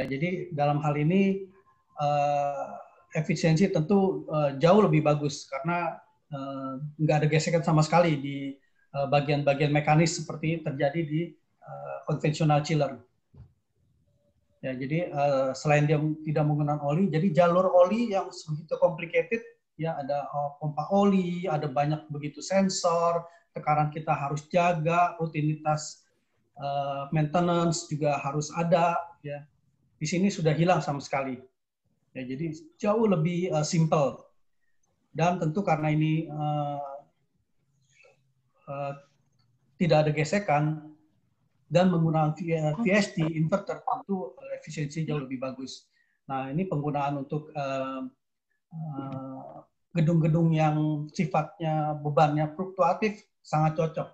Ya, jadi dalam hal ini efisiensi tentu jauh lebih bagus karena nggak ada gesekan sama sekali di bagian-bagian mekanis seperti terjadi di konvensional chiller. Ya, jadi selain dia tidak menggunakan oli, jadi jalur oli yang begitu complicated, ya ada pompa oli, ada banyak begitu sensor, tekanan kita harus jaga, rutinitas maintenance juga harus ada, ya. Di sini sudah hilang sama sekali. Ya, jadi jauh lebih simple. Dan tentu karena ini tidak ada gesekan dan menggunakan VST inverter, tentu efisiensi jauh lebih bagus. Nah, ini penggunaan untuk gedung-gedung yang sifatnya bebannya fluktuatif sangat cocok.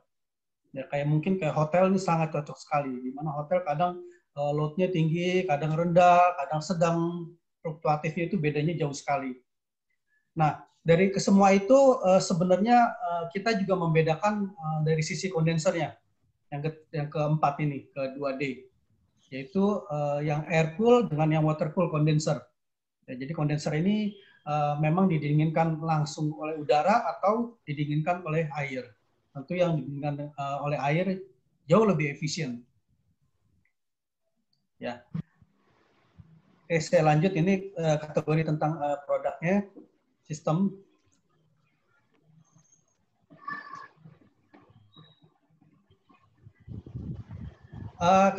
Ya, mungkin kayak hotel ini sangat cocok sekali. Di mana hotel kadang load-nya tinggi, kadang rendah, kadang sedang, fluktuatifnya itu bedanya jauh sekali. Nah, dari kesemua itu sebenarnya kita juga membedakan dari sisi kondensernya, yang keempat ini, ke 2D, yaitu yang air cool dengan yang water cool condenser. Ya, jadi kondenser ini memang didinginkan langsung oleh udara atau didinginkan oleh air. Tentu yang didinginkan oleh air jauh lebih efisien. Ya. Oke, saya lanjut, ini kategori tentang produknya, sistem.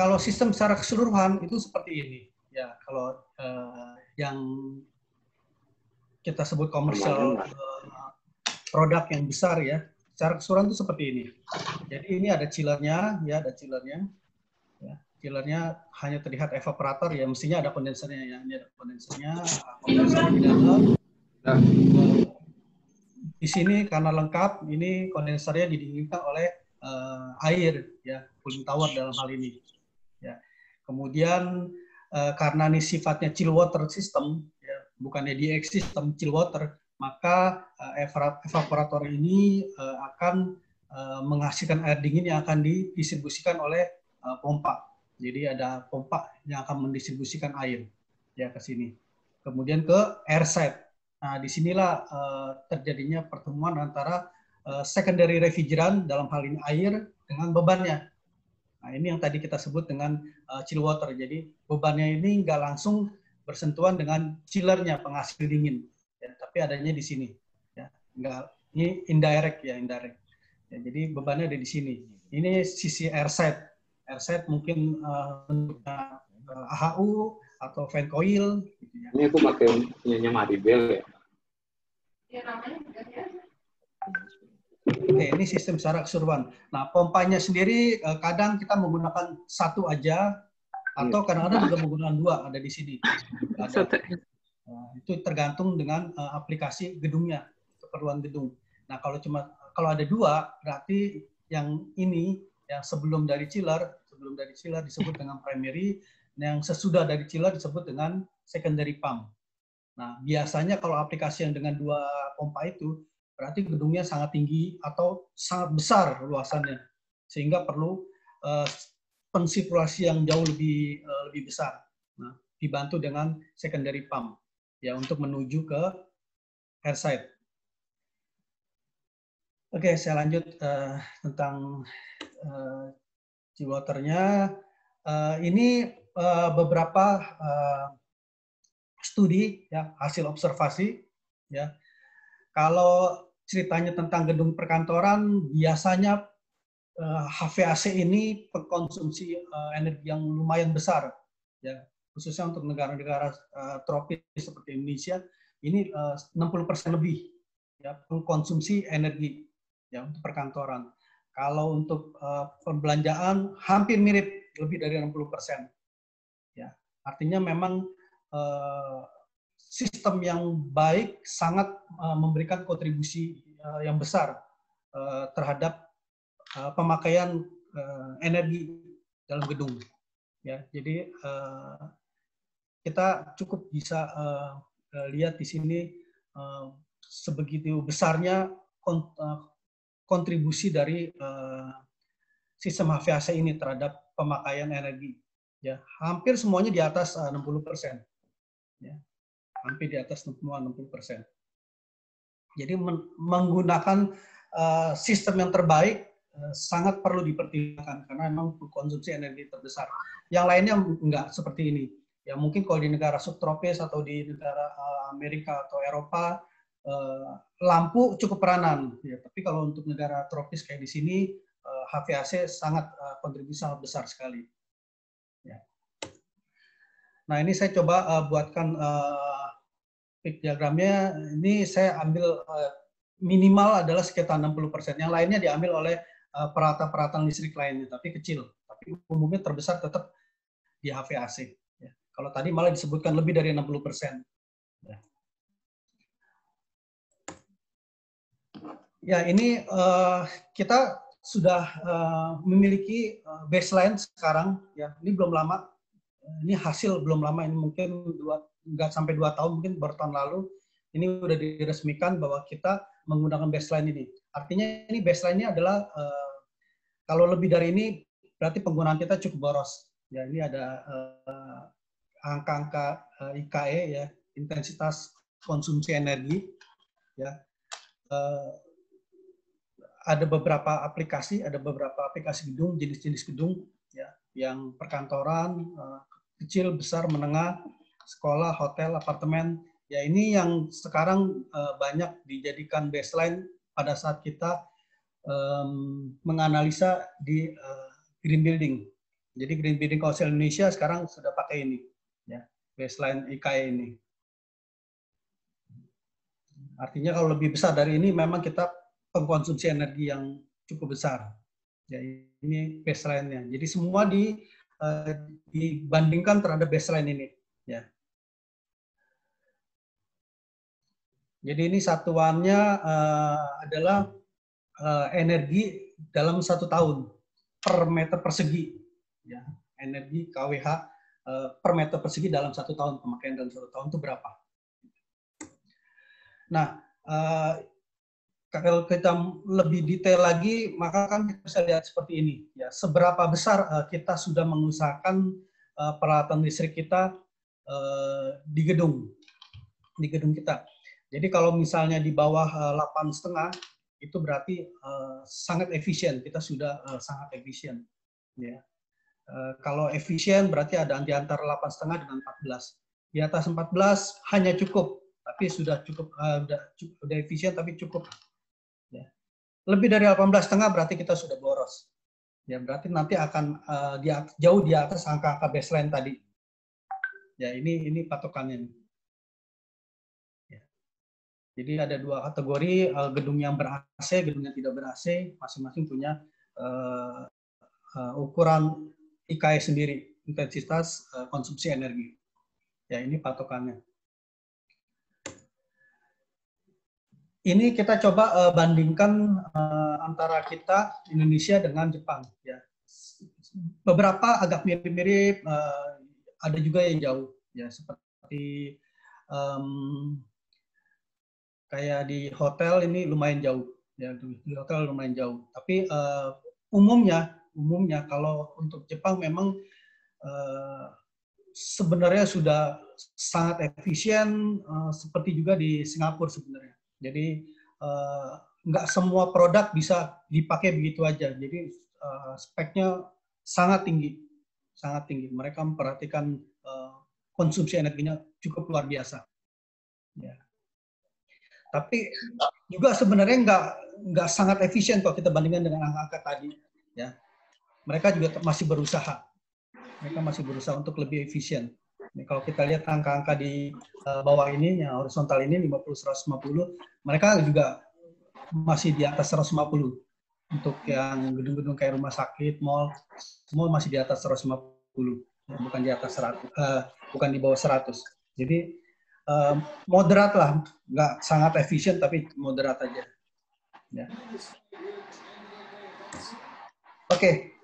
Kalau sistem secara keseluruhan itu seperti ini. Ya, kalau yang kita sebut komersial produk yang besar, ya, secara keseluruhan itu seperti ini. Jadi ini ada chillernya, ya, ada chillernya. Ya, chillernya hanya terlihat evaporator, ya, mestinya ada kondensernya, ya. Ini ada kondensernya, kompresornya di dalam. Di sini karena lengkap, ini kondensernya didinginkan oleh air, ya, cooling tower dalam hal ini. Ya. Kemudian karena ini sifatnya chill water system, ya, bukannya DX system, chill water, maka evaporator ini akan menghasilkan air dingin yang akan didistribusikan oleh pompa. Jadi ada pompa yang akan mendistribusikan air, ya, ke sini. Kemudian ke air side. Nah, disinilah terjadinya pertemuan antara secondary refrigerant, dalam hal ini air, dengan bebannya. Nah, ini yang tadi kita sebut dengan chill water. Jadi bebannya ini nggak langsung bersentuhan dengan chillernya, penghasil dingin, ya, tapi adanya di sini. Ya, nggak, ini indirect, ya, indirect. Ya, jadi bebannya ada di sini. Ini sisi air side. Air side mungkin bentuknya AHU atau fan coil. Gitu, ya. Ini aku pakai punyanya Maribel, ya. Oke, ini sistem secara keseluruhan. Nah, pompanya sendiri kadang kita menggunakan satu aja, atau kadang-kadang juga menggunakan dua, ada di sini. Ada. Itu tergantung dengan aplikasi gedungnya, keperluan gedung. Nah, kalau ada dua, berarti yang ini, yang sebelum dari chiller disebut dengan primary, yang sesudah dari chiller disebut dengan secondary pump. Nah, biasanya kalau aplikasi yang dengan dua pompa itu, berarti gedungnya sangat tinggi atau sangat besar luasannya, sehingga perlu pensirkulasi yang jauh lebih besar. Nah, dibantu dengan secondary pump, ya, untuk menuju ke airside. Oke, saya lanjut tentang waternya. Ini beberapa studi, ya, hasil observasi, ya. Kalau ceritanya tentang gedung perkantoran, biasanya HVAC ini pengkonsumsi energi yang lumayan besar, ya, khususnya untuk negara-negara tropis seperti Indonesia, ini 60% lebih, ya, pengkonsumsi energi, ya, untuk perkantoran. Kalau untuk perbelanjaan hampir mirip, lebih dari 60%. Ya, artinya memang sistem yang baik sangat memberikan kontribusi yang besar terhadap pemakaian energi dalam gedung. Ya, jadi kita cukup bisa lihat di sini sebegitu besarnya kontribusi dari sistem HVAC ini terhadap pemakaian energi. Ya, hampir semuanya di atas 60%. Ya, hampir di atas semua 60%. Jadi menggunakan sistem yang terbaik sangat perlu dipertimbangkan karena memang konsumsi energi terbesar. Yang lainnya enggak seperti ini. Ya mungkin kalau di negara subtropis atau di negara Amerika atau Eropa lampu cukup peranan. Ya, tapi kalau untuk negara tropis kayak di sini HVAC sangat kontribusi sangat besar sekali. Ya. Nah ini saya coba buatkan peak diagramnya. Ini saya ambil minimal adalah sekitar 60%. Yang lainnya diambil oleh peralatan-peralatan listrik lainnya, tapi kecil. Tapi umumnya terbesar tetap di HVAC. Ya. Kalau tadi malah disebutkan lebih dari 60%. Ya, ya ini kita sudah memiliki baseline sekarang. Ya, ini belum lama. Ini hasil belum lama. Ini mungkin nggak sampai 2 tahun, mungkin bertahun lalu. Ini sudah diresmikan bahwa kita menggunakan baseline ini. Artinya ini baseline-nya adalah kalau lebih dari ini berarti penggunaan kita cukup boros. Ya, ini ada angka-angka IKE ya, intensitas konsumsi energi. Ya, ada beberapa aplikasi gedung, jenis-jenis gedung ya, yang perkantoran, kecil, besar, menengah, sekolah, hotel, apartemen. Ya ini yang sekarang banyak dijadikan baseline pada saat kita menganalisa di green building. Jadi green building Council Indonesia sekarang sudah pakai ini, ya, baseline IKE ini. Artinya kalau lebih besar dari ini memang kita pengkonsumsi energi yang cukup besar. Ya, ini baseline-nya. Jadi semua dibandingkan terhadap baseline ini. Ya. Jadi ini satuannya adalah energi dalam 1 tahun per meter persegi. Ya, energi KWH per meter persegi dalam 1 tahun, pemakaian dalam 1 tahun itu berapa? Nah, kalau kita lebih detail lagi, maka kan kita bisa lihat seperti ini. Ya, seberapa besar kita sudah mengusahakan peralatan listrik kita di gedung kita. Jadi kalau misalnya di bawah 8,5 itu berarti sangat efisien. Kita sudah sangat efisien. Ya. Kalau efisien berarti ada di antara 8,5 dengan 14. Di atas 14 hanya cukup, tapi sudah cukup, udah efisien tapi cukup. Ya. Lebih dari 18,5 berarti kita sudah boros. Ya berarti nanti akan jauh di atas angka-angka baseline tadi. Ya ini patokannya. Jadi ada 2 kategori, gedung yang ber-AC, gedung yang tidak ber-AC, masing-masing punya ukuran IKE sendiri, intensitas konsumsi energi. Ya, ini patokannya. Ini kita coba bandingkan antara kita, Indonesia, dengan Jepang. Ya. Beberapa agak mirip-mirip, ada juga yang jauh. Ya, seperti kayak di hotel ini lumayan jauh, ya di hotel lumayan jauh. Tapi umumnya kalau untuk Jepang memang sebenarnya sudah sangat efisien, seperti juga di Singapura sebenarnya. Jadi nggak semua produk bisa dipakai begitu aja. Jadi speknya sangat tinggi, sangat tinggi. Mereka memperhatikan konsumsi energinya cukup luar biasa. Ya. Tapi juga sebenarnya nggak sangat efisien kalau kita bandingkan dengan angka-angka tadi. Ya, mereka juga masih berusaha. Mereka masih berusaha untuk lebih efisien. Ini kalau kita lihat angka-angka di bawah ini, yang horizontal ini 50-150, mereka juga masih di atas 150. Untuk yang gedung-gedung kayak rumah sakit, mall, semua masih di atas 150, bukan di atas 100, bukan di bawah 100. Jadi moderat lah, nggak sangat efisien tapi moderat aja. Ya. Oke,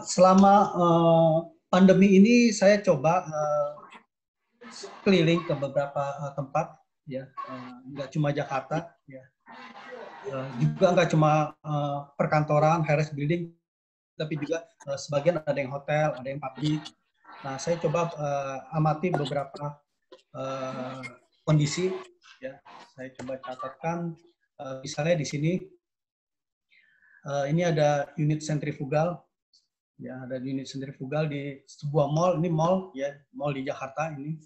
selama pandemi ini saya coba keliling ke beberapa tempat, ya, nggak cuma Jakarta, ya, juga nggak cuma perkantoran, high-rise building, tapi juga sebagian ada yang hotel, ada yang pabrik, Nah, saya coba amati beberapa kondisi, ya. Saya coba catatkan, misalnya di sini ini ada unit sentrifugal, ya, ada unit sentrifugal di sebuah mall. Ini mall, ya, mall di Jakarta ini.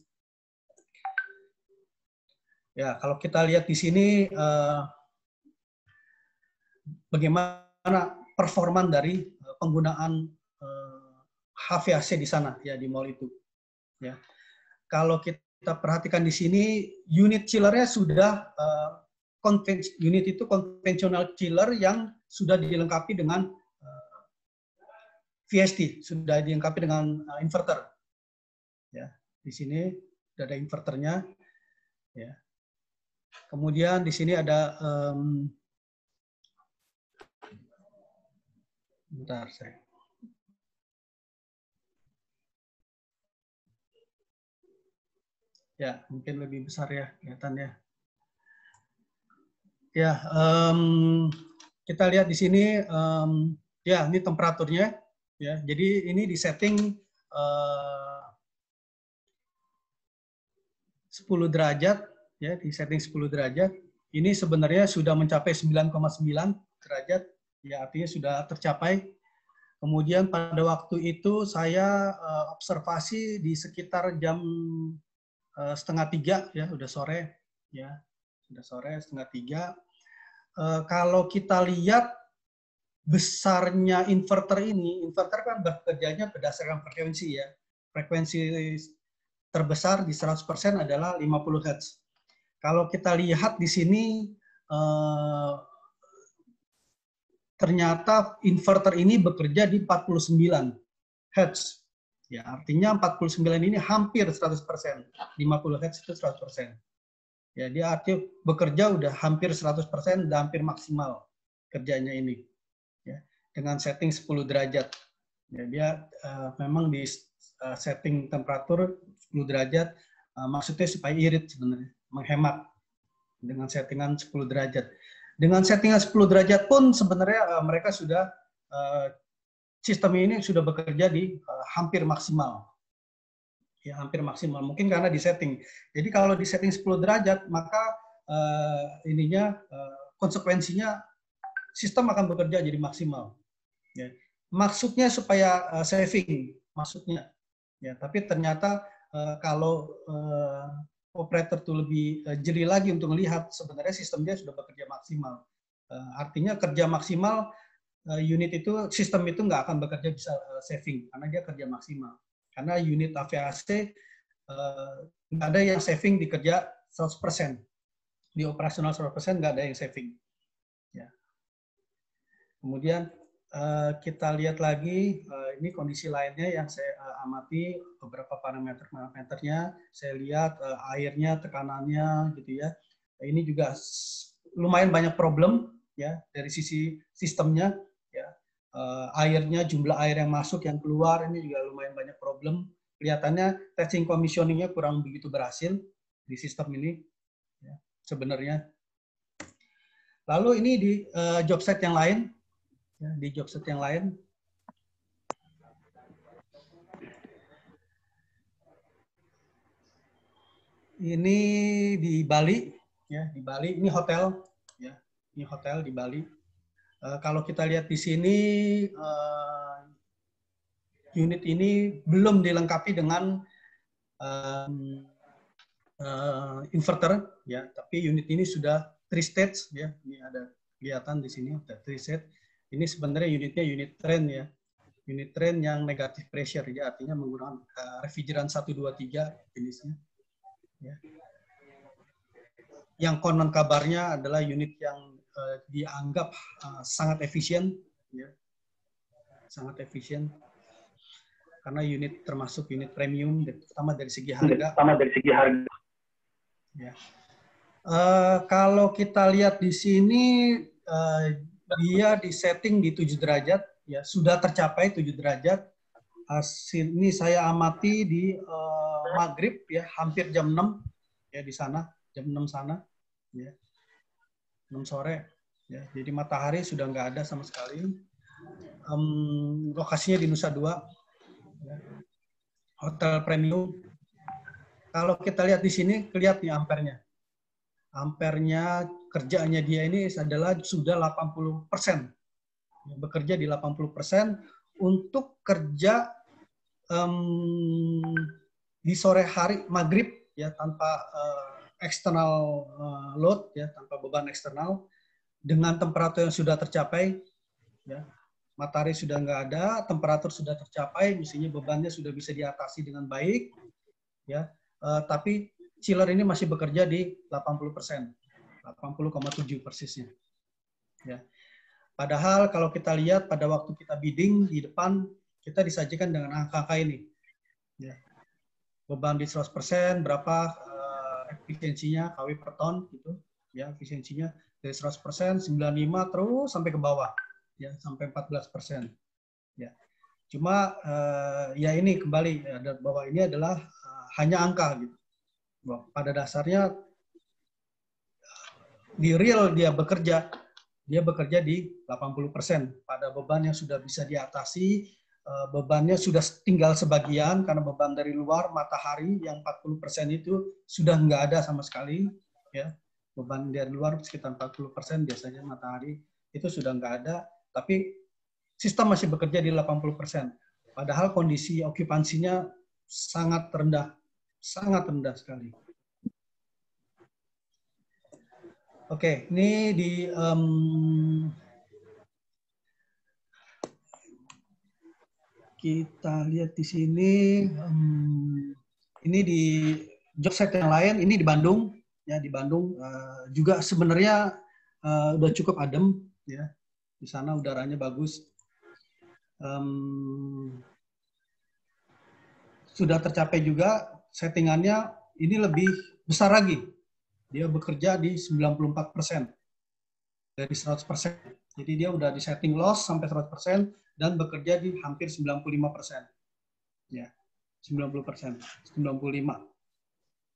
Ya, kalau kita lihat di sini bagaimana performan dari penggunaan HVAC di sana, ya, di mall itu. Ya, kalau kita perhatikan di sini, unit chillernya sudah unit itu konvensional chiller yang sudah dilengkapi dengan VST, sudah dilengkapi dengan inverter. Ya, di sini sudah ada inverternya. Ya. Kemudian di sini ada bentar saya. Ya, mungkin lebih besar ya kelihatannya. Ya, kita lihat di sini, ya, ini temperaturnya. Ya, jadi ini di setting 10 derajat, ya, di setting 10 derajat. Ini sebenarnya sudah mencapai 9,9 derajat, ya, artinya sudah tercapai. Kemudian pada waktu itu saya observasi di sekitar jam 2:30, ya, udah sore, ya, sudah sore 2:30. Kalau kita lihat besarnya inverter ini, inverter kan bekerjanya berdasarkan frekuensi, ya. Frekuensi terbesar di 100% adalah 50 Hz. Kalau kita lihat di sini, ternyata inverter ini bekerja di 49 Hz. Ya, artinya 49 ini hampir 100%. 50 Hz itu 100%. Ya, dia artinya bekerja udah hampir 100%, udah hampir maksimal kerjanya ini. Ya, dengan setting 10 derajat. Ya, dia memang di setting temperatur 10 derajat, maksudnya supaya irit sebenarnya, menghemat dengan settingan 10 derajat. Dengan settingan 10 derajat pun sebenarnya mereka sudah, sistem ini sudah bekerja di hampir maksimal. Ya, hampir maksimal. Mungkin karena di setting. Jadi kalau di setting 10 derajat, maka konsekuensinya sistem akan bekerja jadi maksimal. Ya. Maksudnya supaya saving, maksudnya. Ya, tapi ternyata kalau operator itu lebih jeli lagi untuk melihat, sebenarnya sistem dia sudah bekerja maksimal. Artinya kerja maksimal, unit itu, sistem itu nggak akan bekerja bisa saving, karena dia kerja maksimal. Karena unit HVAC nggak ada yang saving di kerja 100%. Di operasional 100% nggak ada yang saving. Ya. Kemudian kita lihat lagi, ini kondisi lainnya yang saya amati, beberapa parameternya. Saya lihat airnya, tekanannya, gitu ya. Ini juga lumayan banyak problem, ya, dari sisi sistemnya. Ya. Airnya, jumlah air yang masuk, yang keluar, ini juga lumayan banyak problem. Kelihatannya testing commissioning-nya kurang begitu berhasil di sistem ini, ya, sebenarnya. Lalu ini di job set yang lain. Ya, di job set yang lain. Ini di Bali, ya, di Bali. Ini hotel, ya, ini hotel di Bali. Kalau kita lihat di sini, unit ini belum dilengkapi dengan inverter, ya, tapi unit ini sudah 3 stage, ya. Ini ada kelihatan di sini ada 3 stage. Ini sebenarnya unitnya unit train, ya. Unit train yang negatif pressure, ya, artinya menggunakan refrigeran 1, 2, 3 jenisnya. Ya. Yang konon kabarnya adalah unit yang dianggap sangat efisien, ya. Sangat efisien. Karena unit termasuk unit premium, terutama dari segi harga. Ya. Kalau kita lihat di sini, dia di setting di 7 derajat, ya, sudah tercapai 7 derajat. Ini saya amati di maghrib, ya, hampir jam 6, ya, di sana, jam 6 sana, ya, 6 sore, ya, jadi matahari sudah nggak ada sama sekali. Lokasinya di Nusa Dua, ya. hotel premium. Kalau kita lihat di sini, kelihatan nih ampernya. Ampernya kerjaannya dia ini adalah sudah 80%. Bekerja di 80% untuk kerja di sore hari maghrib ya, tanpa eksternal load ya, tanpa beban eksternal, dengan temperatur yang sudah tercapai ya. Matahari sudah nggak ada, temperatur sudah tercapai, mestinya bebannya sudah bisa diatasi dengan baik ya. Tapi chiller ini masih bekerja di 80%, 80,7 persisnya. Ya. Padahal kalau kita lihat pada waktu kita bidding di depan, kita disajikan dengan angka-angka ini. Ya. Beban di 100%, berapa efisiensinya kW per ton, gitu. Ya, efisiensinya dari 100%, 95 terus sampai ke bawah, ya, sampai 14%. Ya. Cuma ya ini kembali bahwa ini adalah hanya angka, gitu. Pada dasarnya di real dia bekerja di 80% pada beban yang sudah bisa diatasi. Bebannya sudah tinggal sebagian karena beban dari luar, matahari yang 40% itu sudah nggak ada sama sekali ya. Beban dari luar sekitar 40%, biasanya matahari itu sudah nggak ada, tapi sistem masih bekerja di 80%. Padahal kondisi okupansinya sangat rendah sekali. Oke, ini di kita lihat di sini, ini di job site yang lain, ini di Bandung, ya, di Bandung juga sebenarnya udah cukup adem, ya, di sana udaranya bagus, sudah tercapai juga settingannya, ini lebih besar lagi. Dia bekerja di 94% dari 100%. Jadi dia udah di setting loss sampai 100% dan bekerja di hampir 95%. Ya, 90%, 95.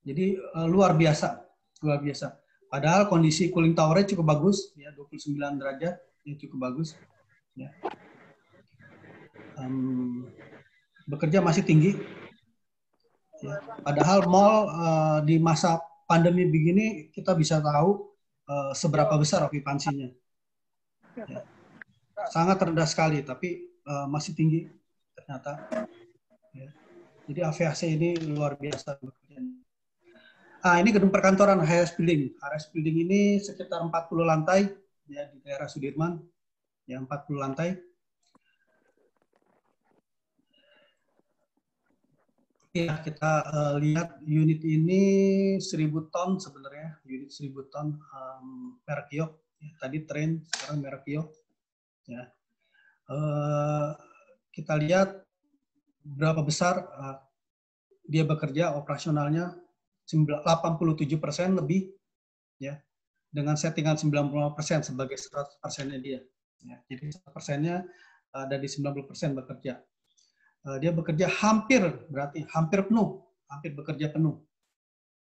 Jadi luar biasa. Padahal kondisi cooling tower-nya cukup bagus, ya, 29 derajat, ya, cukup bagus. Ya. Bekerja masih tinggi. Ya. Padahal mall di masa pandemi begini kita bisa tahu seberapa besar okupansinya. Ya. Sangat rendah sekali, tapi masih tinggi ternyata. Ya. Jadi AVAC ini luar biasa bekerjanya. Ini gedung perkantoran HRS Building. HRS Building ini sekitar 40 lantai ya, di daerah Sudirman. Ya, 40 lantai. Ya, kita lihat unit ini 1000 ton sebenarnya, unit 1000 ton merek Yok. Ya, tadi tren, sekarang merek Yok. Ya. Kita lihat berapa besar dia bekerja, operasionalnya 87% lebih, ya, dengan settingan 90% sebagai 100%-nya dia. Ya, jadi 100%-nya dari 90% bekerja. Dia bekerja hampir penuh, hampir bekerja penuh.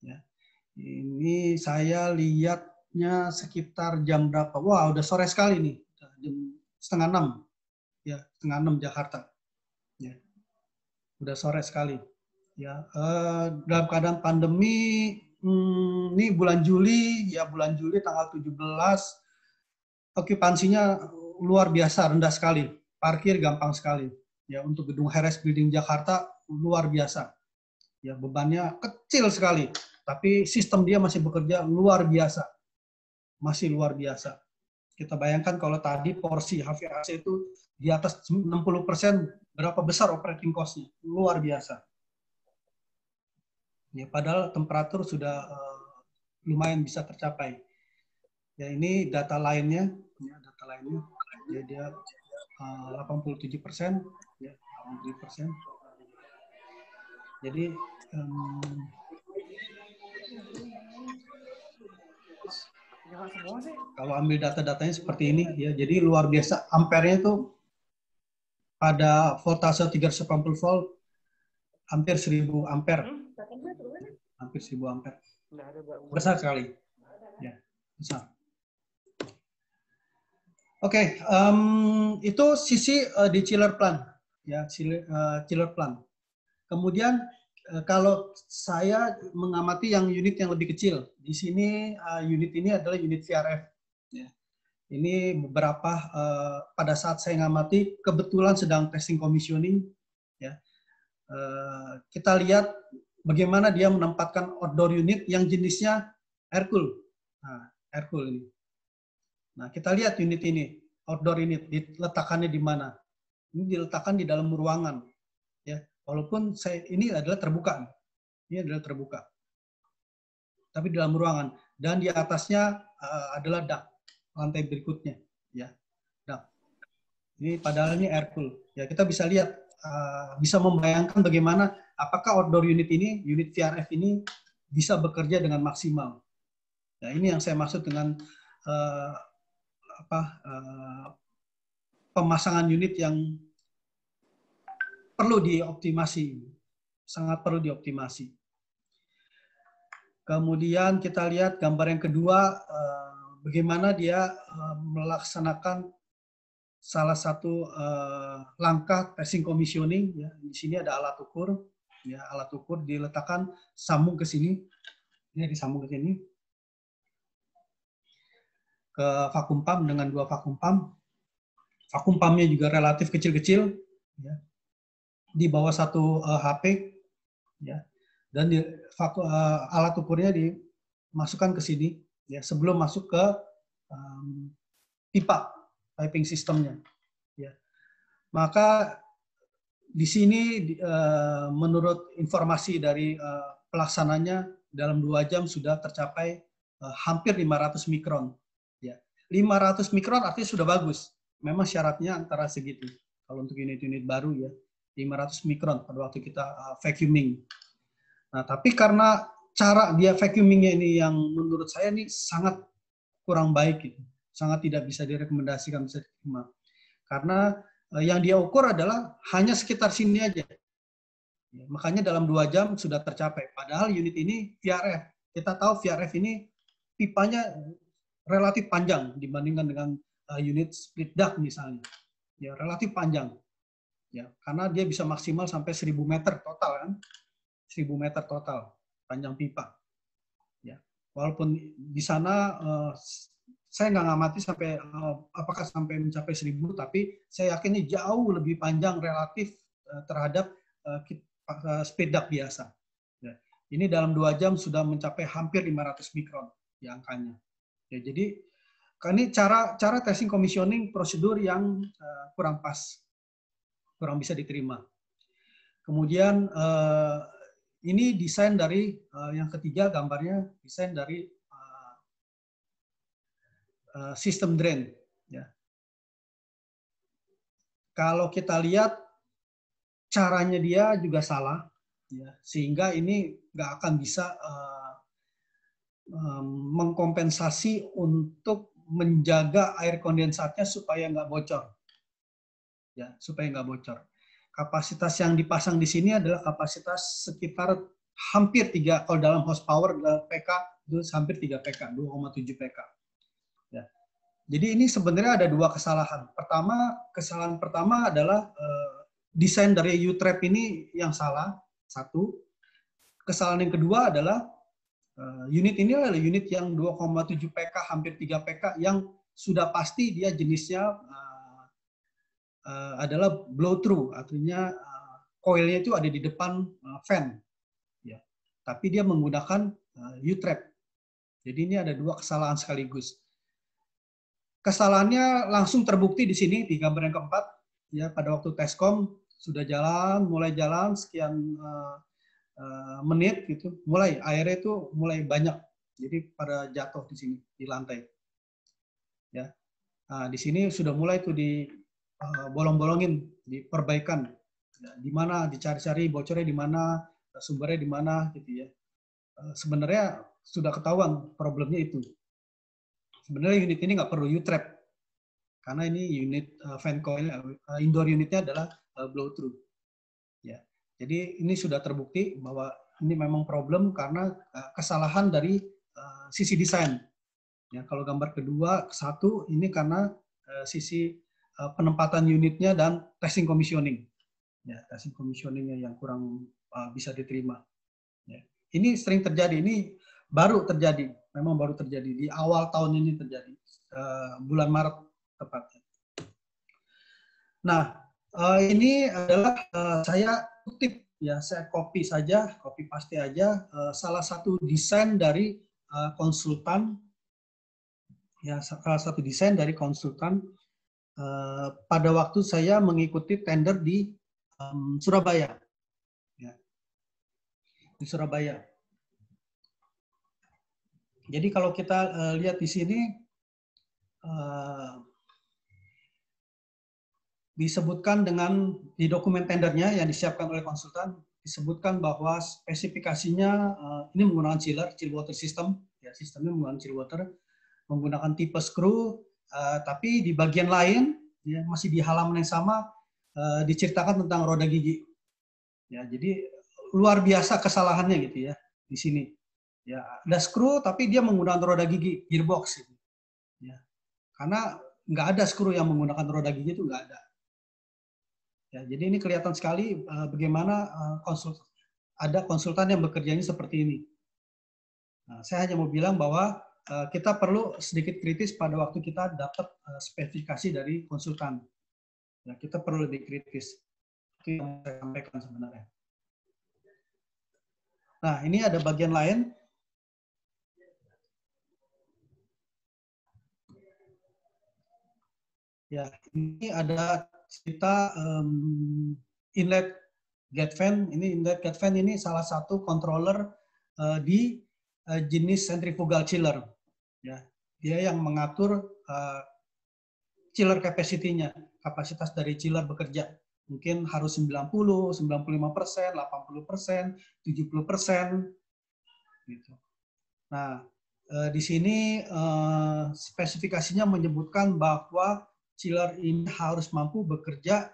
Ya. Ini saya lihatnya sekitar jam berapa? Wah, udah sore sekali nih, jam 5:30, ya, 5:30 Jakarta. Ya. Udah sore sekali. Ya, dalam keadaan pandemi, ini bulan Juli tanggal 17, okupansinya luar biasa rendah sekali, parkir gampang sekali. Ya, untuk gedung HRS Building Jakarta luar biasa. Ya, bebannya kecil sekali, tapi sistem dia masih bekerja luar biasa. Masih luar biasa. Kita bayangkan kalau tadi porsi HVAC itu di atas 60%, berapa besar operating cost-nya? Luar biasa. Ya, padahal temperatur sudah lumayan bisa tercapai. Ya, ini data lainnya, ya, ya, dia 87%, ya, 87%. Jadi kalau ambil data-datanya seperti ini, ya, jadi luar biasa. Ampernya itu pada voltase 380 volt hampir 1000 ampere. Hampir 1000 ampere. Besar sekali. Ya, besar. Oke, itu sisi di chiller plant, ya, chiller plant. Kemudian kalau saya mengamati yang unit yang lebih kecil, di sini unit ini adalah unit VRF. Ya. Ini beberapa pada saat saya ngamati kebetulan sedang testing commissioning. Ya. Kita lihat bagaimana dia menempatkan outdoor unit yang jenisnya air cool. Nah, air cool ini. Nah, kita lihat unit ini, outdoor unit, diletakkannya di mana? Ini diletakkan di dalam ruangan. Ya, walaupun ini adalah terbuka. Ini adalah terbuka. Tapi di dalam ruangan. Dan di atasnya adalah dak, lantai berikutnya. Ya, dak. Ini padahal ini air cool. Ya, kita bisa lihat, bisa membayangkan bagaimana apakah outdoor unit ini, unit VRF ini bisa bekerja dengan maksimal. Nah, ini yang saya maksud dengan pemasangan unit yang perlu dioptimasi, sangat perlu dioptimasi. Kemudian kita lihat gambar yang kedua, bagaimana dia melaksanakan salah satu langkah testing commissioning. Ya. Di sini ada alat ukur, ya, alat ukur diletakkan sambung ke sini, ini disambung ke sini, ke vakum pump dengan 2 vakum pump. Vakum pumpnya juga relatif kecil-kecil, ya, di bawah 1 HP, ya, dan alat ukurnya dimasukkan ke sini, ya, sebelum masuk ke pipa piping sistemnya. Ya. Maka di sini menurut informasi dari pelaksananya dalam 2 jam sudah tercapai hampir 500 mikron. Ya. 500 mikron artinya sudah bagus. Memang syaratnya antara segitu. Kalau untuk unit-unit baru ya, 500 mikron pada waktu kita vacuuming. Nah, tapi karena cara dia vacuumingnya ini yang menurut saya ini sangat kurang baik, gitu. Sangat tidak bisa direkomendasikan, bisa diterima. Karena yang dia ukur adalah hanya sekitar sini aja. Ya, makanya dalam 2 jam sudah tercapai. Padahal unit ini VRF. Kita tahu VRF ini pipanya relatif panjang dibandingkan dengan unit split duct misalnya. Ya, relatif panjang. Ya, karena dia bisa maksimal sampai 1000 meter total kan. 1000 meter total panjang pipa. Ya. Walaupun di sana saya nggak ngamati sampai apakah sampai mencapai 1000, tapi saya yakin ini jauh lebih panjang relatif terhadap speed duct biasa. Ya. Ini dalam 2 jam sudah mencapai hampir 500 mikron di angkanya. Ya, jadi ini cara testing commissioning prosedur yang kurang pas, kurang bisa diterima. Kemudian ini desain dari yang ketiga, gambarnya desain dari sistem drain. Ya. Kalau kita lihat caranya dia juga salah, ya, sehingga ini nggak akan bisa mengkompensasi untuk menjaga air kondensatnya supaya nggak bocor. Ya, supaya nggak bocor. Kapasitas yang dipasang di sini adalah kapasitas sekitar hampir 3, kalau dalam horsepower PK itu hampir 3 PK, 2,7 PK. Ya. Jadi ini sebenarnya ada 2 kesalahan. Kesalahan pertama adalah desain dari U-trap ini yang salah, 1. Kesalahan yang kedua adalah unit ini adalah unit yang 2,7 PK, hampir 3 PK, yang sudah pasti dia jenisnya adalah blow through, artinya coilnya itu ada di depan fan, ya. Tapi dia menggunakan U-trap. Jadi ini ada 2 kesalahan sekaligus. Kesalahannya langsung terbukti di sini di gambar yang keempat, ya, pada waktu tescom sudah mulai jalan sekian menit gitu, airnya itu mulai banyak, jadi pada jatuh di sini di lantai. Ya, nah, di sini sudah mulai tuh di bolong-bolongin, diperbaikan. Ya, di mana dicari-cari bocornya di mana, sumbernya di mana, gitu ya. Sebenarnya sudah ketahuan problemnya itu. Sebenarnya unit ini nggak perlu U-trap, karena ini unit fan coil, indoor unitnya adalah blow through. Ya. Jadi ini sudah terbukti bahwa ini memang problem karena kesalahan dari sisi desain. Ya, kalau gambar kedua, 1 ini karena sisi penempatan unitnya dan testing commissioning. Ya, testing commissioningnya yang kurang bisa diterima. Ya. Ini sering terjadi, ini baru terjadi, memang baru terjadi di awal tahun ini terjadi, bulan Maret tepatnya. Nah, ini adalah saya kutip ya, saya copy paste aja salah satu desain dari konsultan ya, salah satu desain dari konsultan pada waktu saya mengikuti tender di Surabaya. Ya, di Surabaya. Jadi kalau kita lihat di sini disebutkan di dokumen tendernya yang disiapkan oleh konsultan, disebutkan bahwa spesifikasinya ini menggunakan chill water system, ya, sistemnya menggunakan chill water, menggunakan tipe screw, tapi di bagian lain ya, masih di halaman yang sama diceritakan tentang roda gigi. Ya, jadi luar biasa kesalahannya gitu ya di sini. Ya, ada screw tapi dia menggunakan roda gigi gearbox gitu. Ya. Karena nggak ada screw yang menggunakan roda gigi, itu nggak ada. Ya, jadi ini kelihatan sekali bagaimana ada konsultan yang bekerjanya seperti ini. Nah, saya hanya mau bilang bahwa kita perlu sedikit kritis pada waktu kita dapat spesifikasi dari konsultan. Ya, kita perlu lebih kritis. Itu yang saya sampaikan sebenarnya. Nah, ini ada bagian lain. Ya, ini ada cerita inlet gate fan. Ini inlet gate fan ini salah satu controller di jenis centrifugal chiller. Ya, dia yang mengatur chiller capacity-nya, kapasitas dari chiller bekerja. Mungkin harus 90, 95%, 80%, 70%. Gitu. Nah, di sini spesifikasinya menyebutkan bahwa chiller ini harus mampu bekerja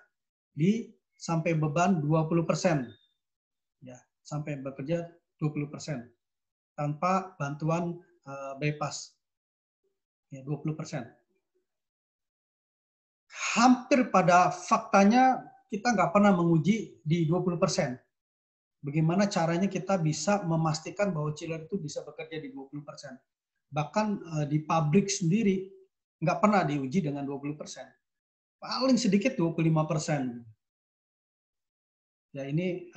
sampai beban 20%. Ya, sampai bekerja 20%. Tanpa bantuan bypass. Ya, 20%. Hampir pada faktanya kita nggak pernah menguji di 20%. Bagaimana caranya kita bisa memastikan bahwa chiller itu bisa bekerja di 20%. Bahkan di pabrik sendiri nggak pernah diuji dengan 20%. Paling sedikit 25%. Ya, ini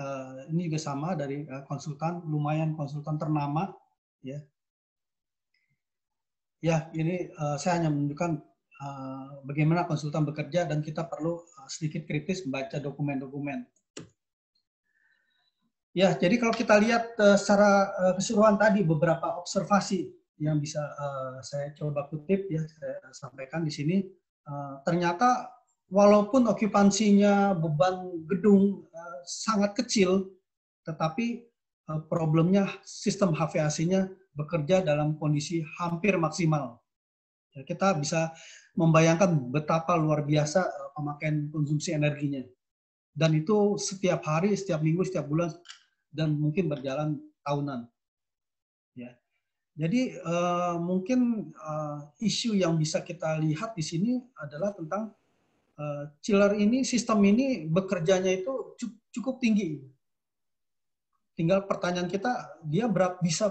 juga sama dari konsultan, lumayan konsultan ternama. Ya, ya ini saya hanya menunjukkan bagaimana konsultan bekerja dan kita perlu sedikit kritis membaca dokumen-dokumen. Ya, jadi kalau kita lihat secara keseluruhan tadi beberapa observasi yang bisa saya coba kutip ya, saya sampaikan di sini. Ternyata walaupun okupansinya beban gedung sangat kecil, tetapi problemnya sistem HVAC-nya bekerja dalam kondisi hampir maksimal. Ya, kita bisa membayangkan betapa luar biasa pemakaian konsumsi energinya. Dan itu setiap hari, setiap minggu, setiap bulan, dan mungkin berjalan tahunan. Ya. Jadi mungkin isu yang bisa kita lihat di sini adalah tentang chiller ini, sistem ini bekerjanya itu cukup tinggi. Tinggal pertanyaan kita, dia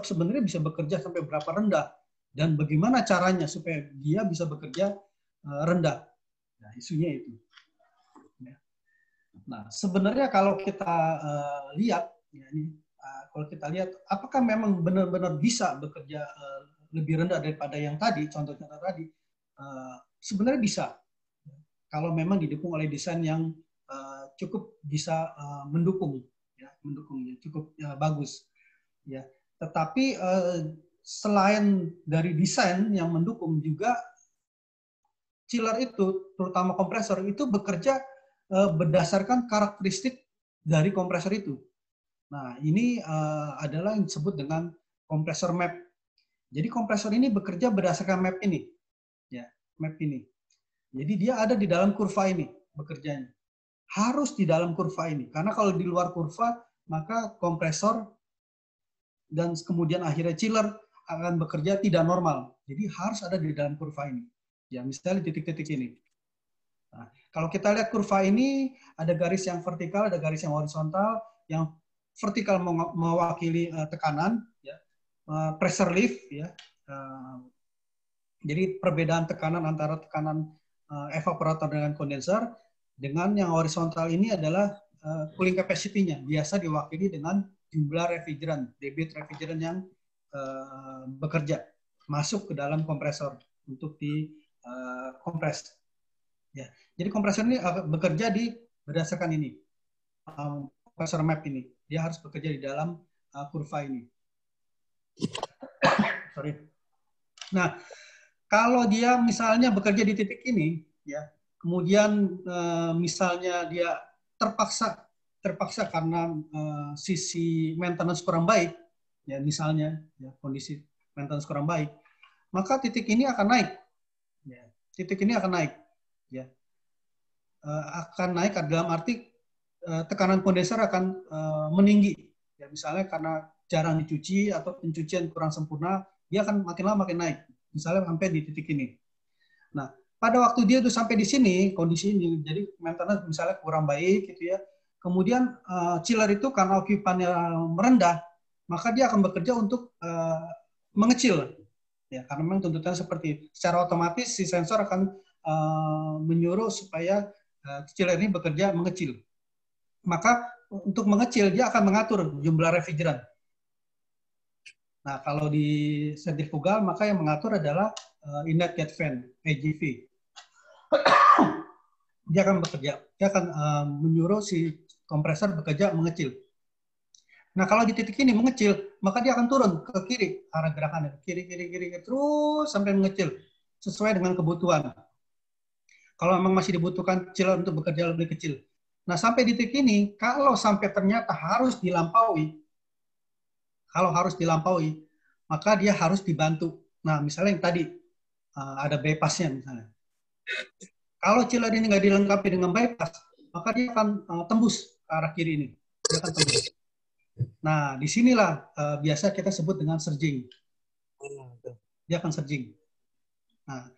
sebenarnya bisa bekerja sampai berapa rendah, dan bagaimana caranya supaya dia bisa bekerja rendah. Nah, isunya itu. Nah, sebenarnya kalau kita lihat, ya, kalau kita lihat, apakah memang benar-benar bisa bekerja lebih rendah daripada yang tadi, contoh-contoh tadi? Sebenarnya bisa, kalau memang didukung oleh desain yang cukup bisa mendukung, ya, cukup bagus. Ya. Tetapi selain dari desain yang mendukung juga, chiller itu, terutama kompresor itu bekerja berdasarkan karakteristik dari kompresor itu. Nah, ini adalah yang disebut dengan kompresor map. Jadi kompresor ini bekerja berdasarkan map ini. Ya, map ini. Jadi dia ada di dalam kurva ini bekerjanya. Harus di dalam kurva ini. Karena kalau di luar kurva, maka kompresor dan kemudian akhirnya chiller akan bekerja tidak normal. Jadi harus ada di dalam kurva ini. Ya, misalnya titik-titik ini. Nah, kalau kita lihat kurva ini, ada garis yang vertikal, ada garis yang horizontal. Yang vertikal mewakili tekanan, ya, pressure relief, ya. Jadi perbedaan tekanan antara tekanan evaporator dengan kondenser, dengan yang horizontal ini adalah cooling capacity-nya, biasa diwakili dengan jumlah refrigeran, debit refrigeran yang bekerja masuk ke dalam kompresor untuk dikompres. Ya, jadi kompresor ini bekerja berdasarkan ini, kompresor map ini, dia harus bekerja di dalam kurva ini. Sorry. Nah, kalau dia misalnya bekerja di titik ini, ya, kemudian misalnya dia terpaksa karena sisi maintenance kurang baik, ya misalnya ya, kondisi maintenance kurang baik, maka titik ini akan naik. Ya, titik ini akan naik. Ya, akan naik dalam arti tekanan kondenser akan meninggi. Ya, misalnya karena jarang dicuci atau pencucian kurang sempurna, dia akan makin lama makin naik. Misalnya sampai di titik ini. Nah, pada waktu dia tuh sampai di sini, kondisi ini, jadi maintenance misalnya kurang baik gitu ya. Kemudian chiller itu karena okipannya merendah, maka dia akan bekerja untuk mengecil. Ya, karena memang tuntutan seperti secara otomatis si sensor akan menyuruh supaya chiller ini bekerja mengecil. Maka untuk mengecil dia akan mengatur jumlah refrigeran. Nah, kalau di sentrifugal maka yang mengatur adalah inlet jet fan, AGV. Dia akan bekerja, dia akan menyuruh si kompresor bekerja mengecil. Nah, kalau di titik ini mengecil, maka dia akan turun ke kiri arah gerakannya, kiri terus sampai mengecil sesuai dengan kebutuhan. Kalau memang masih dibutuhkan chiller untuk bekerja lebih kecil. Nah, sampai di titik ini, kalau sampai ternyata harus dilampaui, maka dia harus dibantu. Nah, misalnya yang tadi ada bypass-nya misalnya. Kalau chiller ini nggak dilengkapi dengan bypass, maka dia akan tembus ke arah kiri ini. Dia akan tembus. Nah, disinilah biasa kita sebut dengan surging. Dia akan surging. Nah,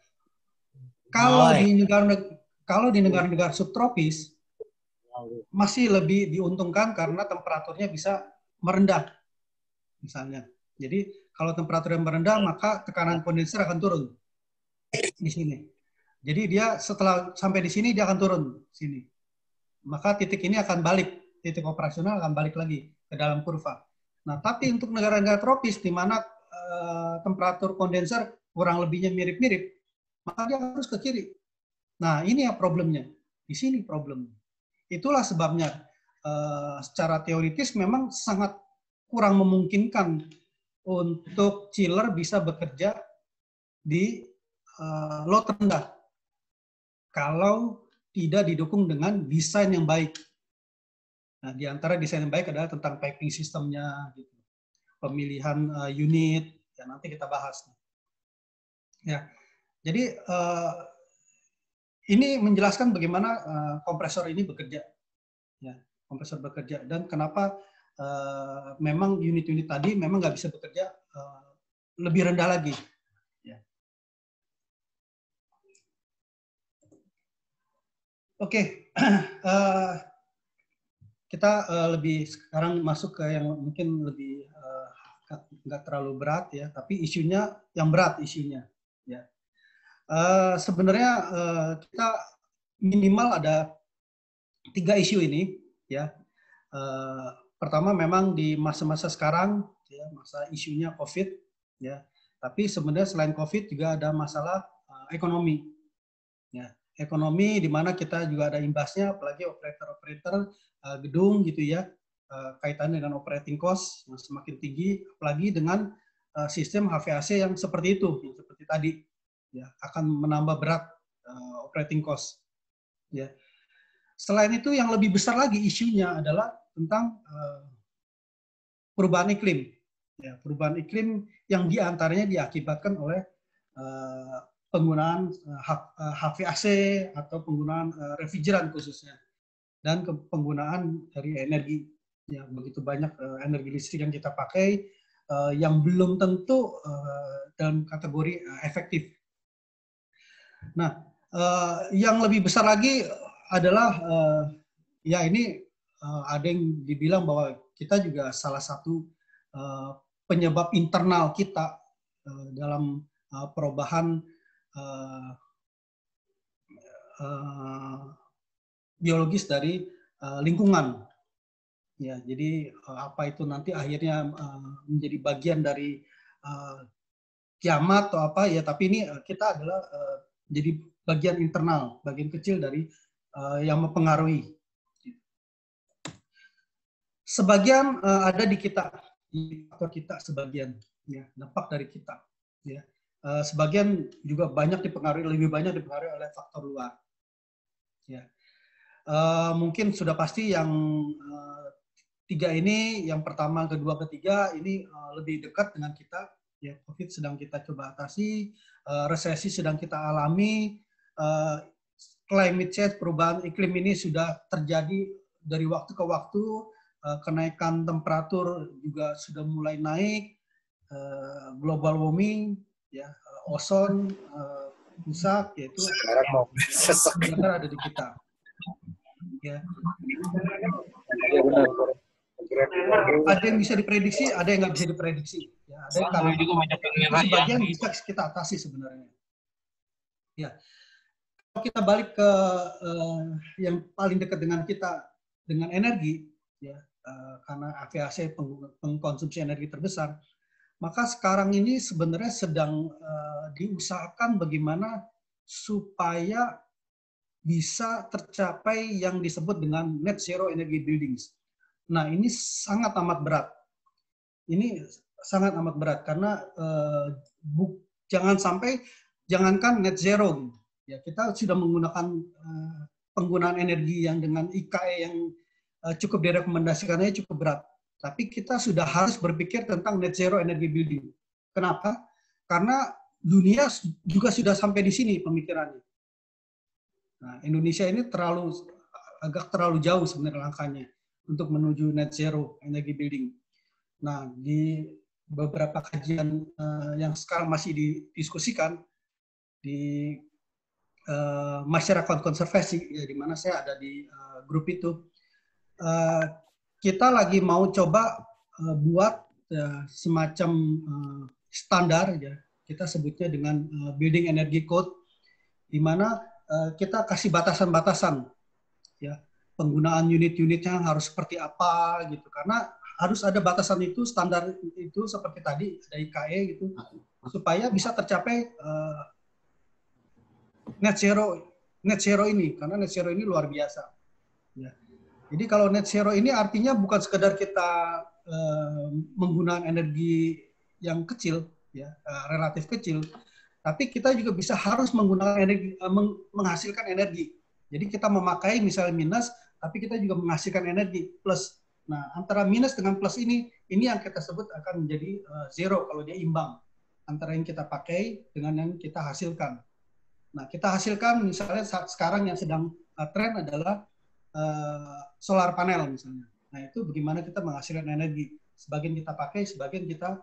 kalau di negara-negara subtropis masih lebih diuntungkan karena temperaturnya bisa merendah, misalnya. Jadi kalau temperaturnya merendah, maka tekanan kondenser akan turun di sini. Jadi dia setelah sampai di sini dia akan turun sini. Maka titik ini akan balik, titik operasional akan balik lagi ke dalam kurva. Nah, tapi untuk negara-negara tropis di mana temperatur kondenser kurang lebihnya mirip-mirip, maka dia harus ke kiri. Nah, ini ya problemnya. Di sini problemnya. Itulah sebabnya secara teoritis memang sangat kurang memungkinkan untuk chiller bisa bekerja di load rendah kalau tidak didukung dengan desain yang baik. Nah, di antara desain yang baik adalah tentang piping sistemnya, gitu. Pemilihan unit, ya nanti kita bahas. Ya, jadi ini menjelaskan bagaimana kompresor ini bekerja, ya, kompresor bekerja dan kenapa memang unit-unit tadi memang nggak bisa bekerja lebih rendah lagi. Ya. Oke, kita lebih sekarang masuk ke yang mungkin lebih nggak terlalu berat ya, tapi isunya yang berat isunya. Ya. Sebenarnya kita minimal ada 3 isu ini ya. Pertama memang di masa-masa sekarang ya, masa isunya COVID ya. Tapi sebenarnya selain COVID juga ada masalah ekonomi. Ya, ekonomi di mana kita juga ada imbasnya, apalagi operator-operator gedung gitu ya, kaitannya dengan operating cost yang semakin tinggi, apalagi dengan sistem HVAC yang seperti itu, yang seperti tadi. Ya, akan menambah berat operating cost. Ya. Selain itu yang lebih besar lagi isunya adalah tentang perubahan iklim. Ya, perubahan iklim yang diantaranya diakibatkan oleh penggunaan HVAC atau penggunaan refrigeran khususnya dan penggunaan dari energi. Ya, begitu banyak energi listrik yang kita pakai yang belum tentu dalam kategori efektif. Nah, yang lebih besar lagi adalah ya ini ada yang dibilang bahwa kita juga salah satu penyebab internal kita dalam perubahan biologis dari lingkungan. Ya, jadi apa itu nanti akhirnya menjadi bagian dari kiamat atau apa ya, tapi ini kita adalah jadi bagian internal, bagian kecil dari yang mempengaruhi. Sebagian ada di kita, faktor kita sebagian, ya, dampak dari kita. Ya. Sebagian juga banyak dipengaruhi, lebih banyak dipengaruhi oleh faktor luar. Ya. Mungkin sudah pasti yang tiga ini, yang pertama, kedua, ketiga ini lebih dekat dengan kita. Ya, COVID sedang kita coba atasi, resesi sedang kita alami, climate change, perubahan iklim ini sudah terjadi dari waktu ke waktu, kenaikan temperatur juga sudah mulai naik, global warming, ya, ozon rusak, yaitu benar ada di kita. Ya. Ada yang bisa diprediksi, ada yang nggak bisa diprediksi. Ya, ada yang karena sebagian bisa kita atasi sebenarnya. Ya, kalau kita balik ke yang paling dekat dengan kita, dengan energi, ya, karena aviasi pengkonsumsi energi terbesar, maka sekarang ini sebenarnya sedang diusahakan bagaimana supaya bisa tercapai yang disebut dengan net zero energy buildings. Nah, ini sangat amat berat. Ini sangat amat berat karena jangankan net zero, ya, kita sudah menggunakan penggunaan energi yang dengan IKE yang cukup direkomendasikannya cukup berat. Tapi kita sudah harus berpikir tentang net zero energy building. Kenapa? Karena dunia juga sudah sampai di sini pemikirannya. Nah, Indonesia ini agak terlalu jauh sebenarnya langkahnya untuk menuju net zero energy building. Nah, di beberapa kajian yang sekarang masih didiskusikan di masyarakat konservasi, ya, di mana saya ada di grup itu, kita lagi mau coba buat semacam standar, ya, kita sebutnya dengan building energy code, di mana kita kasih batasan-batasan, ya, penggunaan unit-unitnya harus seperti apa gitu, karena harus ada batasan itu, standar itu seperti tadi ada IKE gitu, supaya bisa tercapai net zero ini, karena net zero ini luar biasa. Ya. Jadi kalau net zero ini artinya bukan sekedar kita menggunakan energi yang kecil, ya, relatif kecil, tapi kita juga bisa harus menggunakan energi, menghasilkan energi. Jadi kita memakai misalnya minus, tapi kita juga menghasilkan energi plus. Nah, antara minus dengan plus ini yang kita sebut akan menjadi zero kalau dia imbang antara yang kita pakai dengan yang kita hasilkan. Nah, kita hasilkan misalnya saat sekarang yang sedang tren adalah solar panel misalnya. Nah, itu bagaimana kita menghasilkan energi. Sebagian kita pakai, sebagian kita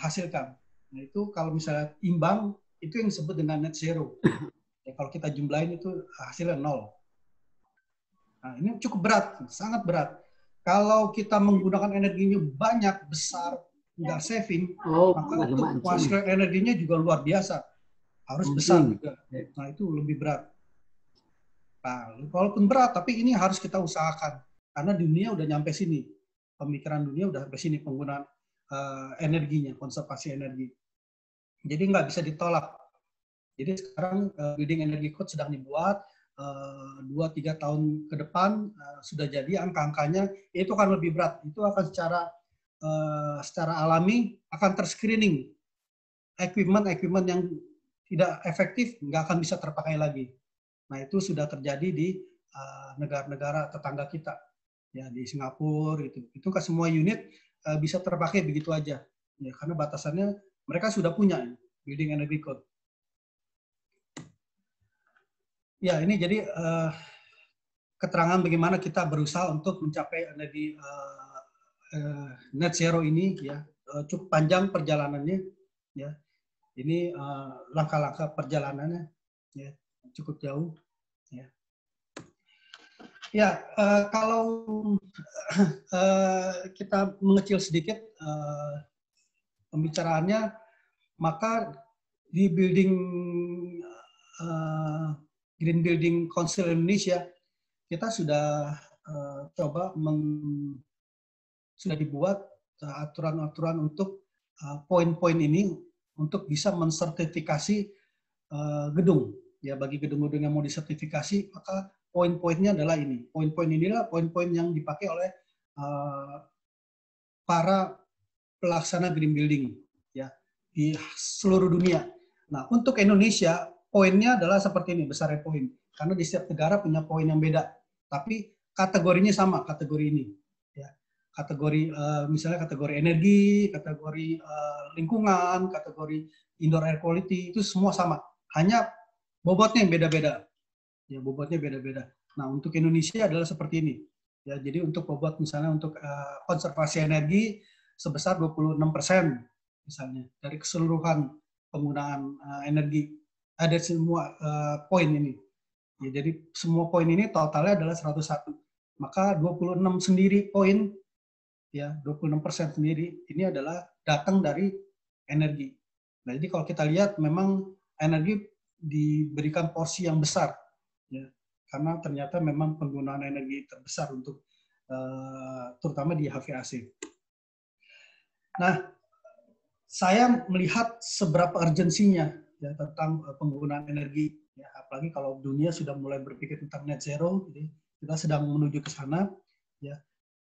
hasilkan. Nah, itu kalau misalnya imbang, itu yang disebut dengan net zero. Ya, kalau kita jumlahin itu hasilnya 0. Nah, ini cukup berat, sangat berat. Kalau kita menggunakan energinya banyak, besar, nggak saving, maka itu hasil energinya juga luar biasa. Harus besar juga. Nah, itu lebih berat. Nah, walaupun berat, tapi ini harus kita usahakan. Karena dunia udah nyampe sini. Pemikiran dunia udah sampai sini, penggunaan energinya, konservasi energi. Jadi nggak bisa ditolak. Jadi sekarang building energy code sedang dibuat, 2-3 tahun ke depan sudah jadi, angka-angkanya itu akan lebih berat. Itu akan secara alami akan terscreening. Equipment yang tidak efektif nggak akan bisa terpakai lagi. Nah, itu sudah terjadi di negara-negara tetangga kita, ya, di Singapura itu kan semua unit bisa terpakai begitu aja, ya, karena batasannya mereka sudah punya building energy code. Ya, ini jadi keterangan bagaimana kita berusaha untuk mencapai energi net zero ini, ya, cukup panjang perjalanannya, ya. Ini langkah-langkah perjalanannya, ya, cukup jauh, ya. Ya, kalau kita mengecil sedikit pembicaraannya, maka di building Green Building Council Indonesia kita sudah coba sudah dibuat aturan-aturan untuk poin-poin ini untuk bisa mensertifikasi gedung. Ya, bagi gedung-gedung yang mau disertifikasi, maka poin-poinnya adalah ini. Poin-poin inilah poin-poin yang dipakai oleh para pelaksana green building ya di seluruh dunia. Nah, untuk Indonesia poinnya adalah seperti ini, besarnya poin. Karena di setiap negara punya poin yang beda. Tapi kategorinya sama, kategori ini. Ya. Kategori misalnya kategori energi, kategori lingkungan, kategori indoor air quality itu semua sama. Hanya bobotnya yang beda-beda. Ya, bobotnya beda-beda. Nah, untuk Indonesia adalah seperti ini. Ya, jadi untuk bobot misalnya untuk konservasi energi sebesar 26% misalnya dari keseluruhan penggunaan energi. Ada semua poin ini. Ya, jadi semua poin ini totalnya adalah 101. Maka 26 sendiri poin, ya 26% sendiri ini adalah datang dari energi. Nah, jadi kalau kita lihat memang energi diberikan porsi yang besar, ya, karena ternyata memang penggunaan energi terbesar untuk terutama di HVAC. Nah, saya melihat seberapa urgensinya ya tentang penggunaan energi, ya, apalagi kalau dunia sudah mulai berpikir tentang net zero, jadi kita sedang menuju ke sana, ya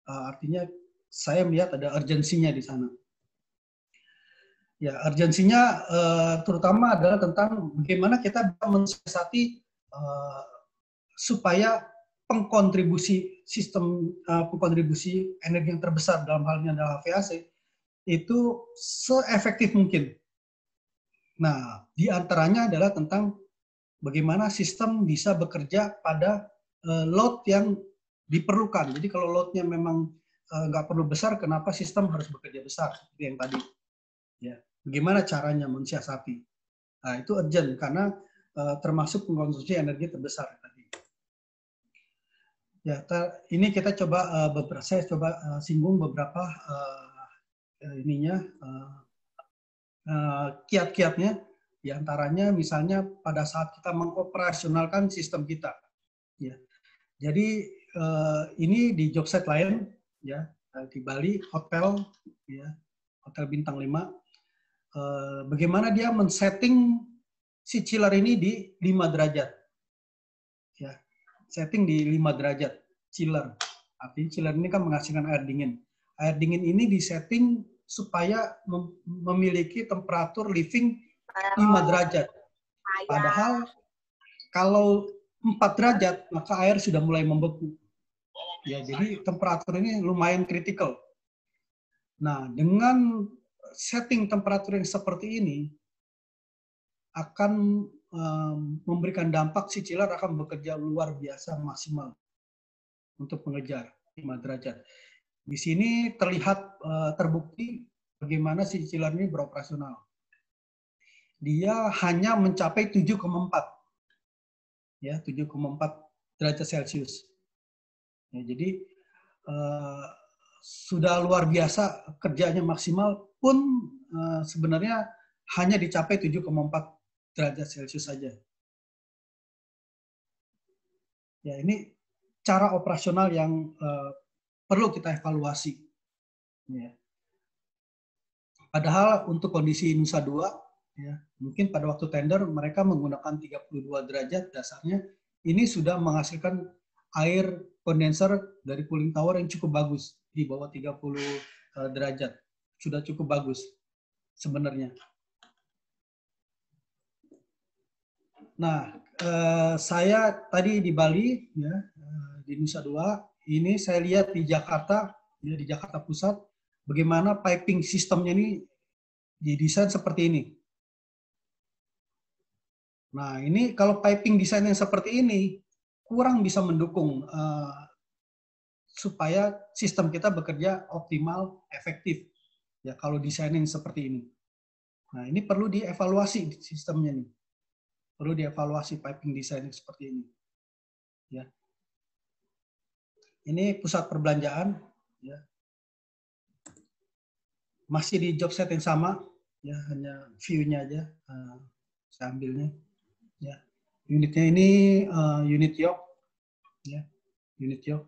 artinya saya melihat ada urgensinya di sana. Ya, urgensinya terutama adalah tentang bagaimana kita bisa mensiasati supaya pengkontribusi sistem pengkontribusi energi yang terbesar dalam hal ini adalah HVAC itu seefektif mungkin. Nah, di antaranya adalah tentang bagaimana sistem bisa bekerja pada load yang diperlukan. Jadi kalau loadnya memang nggak perlu besar, kenapa sistem harus bekerja besar? Seperti yang tadi. Ya, bagaimana caranya mensiasati? Nah, itu urgent karena termasuk pengkonsumsi energi terbesar tadi. Ya, ini kita coba saya coba singgung beberapa kiat-kiatnya. Di antaranya misalnya pada saat kita mengoperasionalkan sistem kita. Ya, jadi ini di job site lain, ya di Bali hotel, ya hotel bintang 5. Bagaimana dia men-setting si chiller ini di 5 derajat. Ya, setting di 5 derajat chiller. Artinya chiller ini kan menghasilkan air dingin. Air dingin ini disetting supaya memiliki temperatur living 5 derajat. Padahal kalau 4 derajat maka air sudah mulai membeku. Ya, jadi temperatur ini lumayan kritikal. Nah, dengan setting temperatur yang seperti ini akan memberikan dampak si chiller akan bekerja luar biasa maksimal untuk mengejar 5 derajat. Di sini terlihat terbukti bagaimana si chiller ini beroperasional. Dia hanya mencapai 7,4 ya 7,4 derajat Celcius. Ya, jadi sudah luar biasa kerjanya maksimal pun sebenarnya hanya dicapai 7,4 derajat Celcius saja. Ya, ini cara operasional yang perlu kita evaluasi. Ya. Padahal untuk kondisi Nusa Dua, ya, mungkin pada waktu tender mereka menggunakan 32 derajat dasarnya, ini sudah menghasilkan air kondenser dari cooling tower yang cukup bagus, di bawah 30 derajat. Sudah cukup bagus sebenarnya. Nah, saya tadi di Bali, ya, di Nusa Dua, ini saya lihat di Jakarta, ya, di Jakarta Pusat, bagaimana piping sistemnya ini didesain seperti ini. Nah, ini kalau piping desain yang seperti ini kurang bisa mendukung supaya sistem kita bekerja optimal, efektif. Ya, kalau desainin seperti ini. Nah, ini perlu dievaluasi sistemnya nih. Perlu dievaluasi piping desain seperti ini. Ya. Ini pusat perbelanjaan, ya. Masih di job set yang sama, ya, hanya view-nya aja. Saya ambilnya, ya. Unitnya ini unit York, ya, unit York.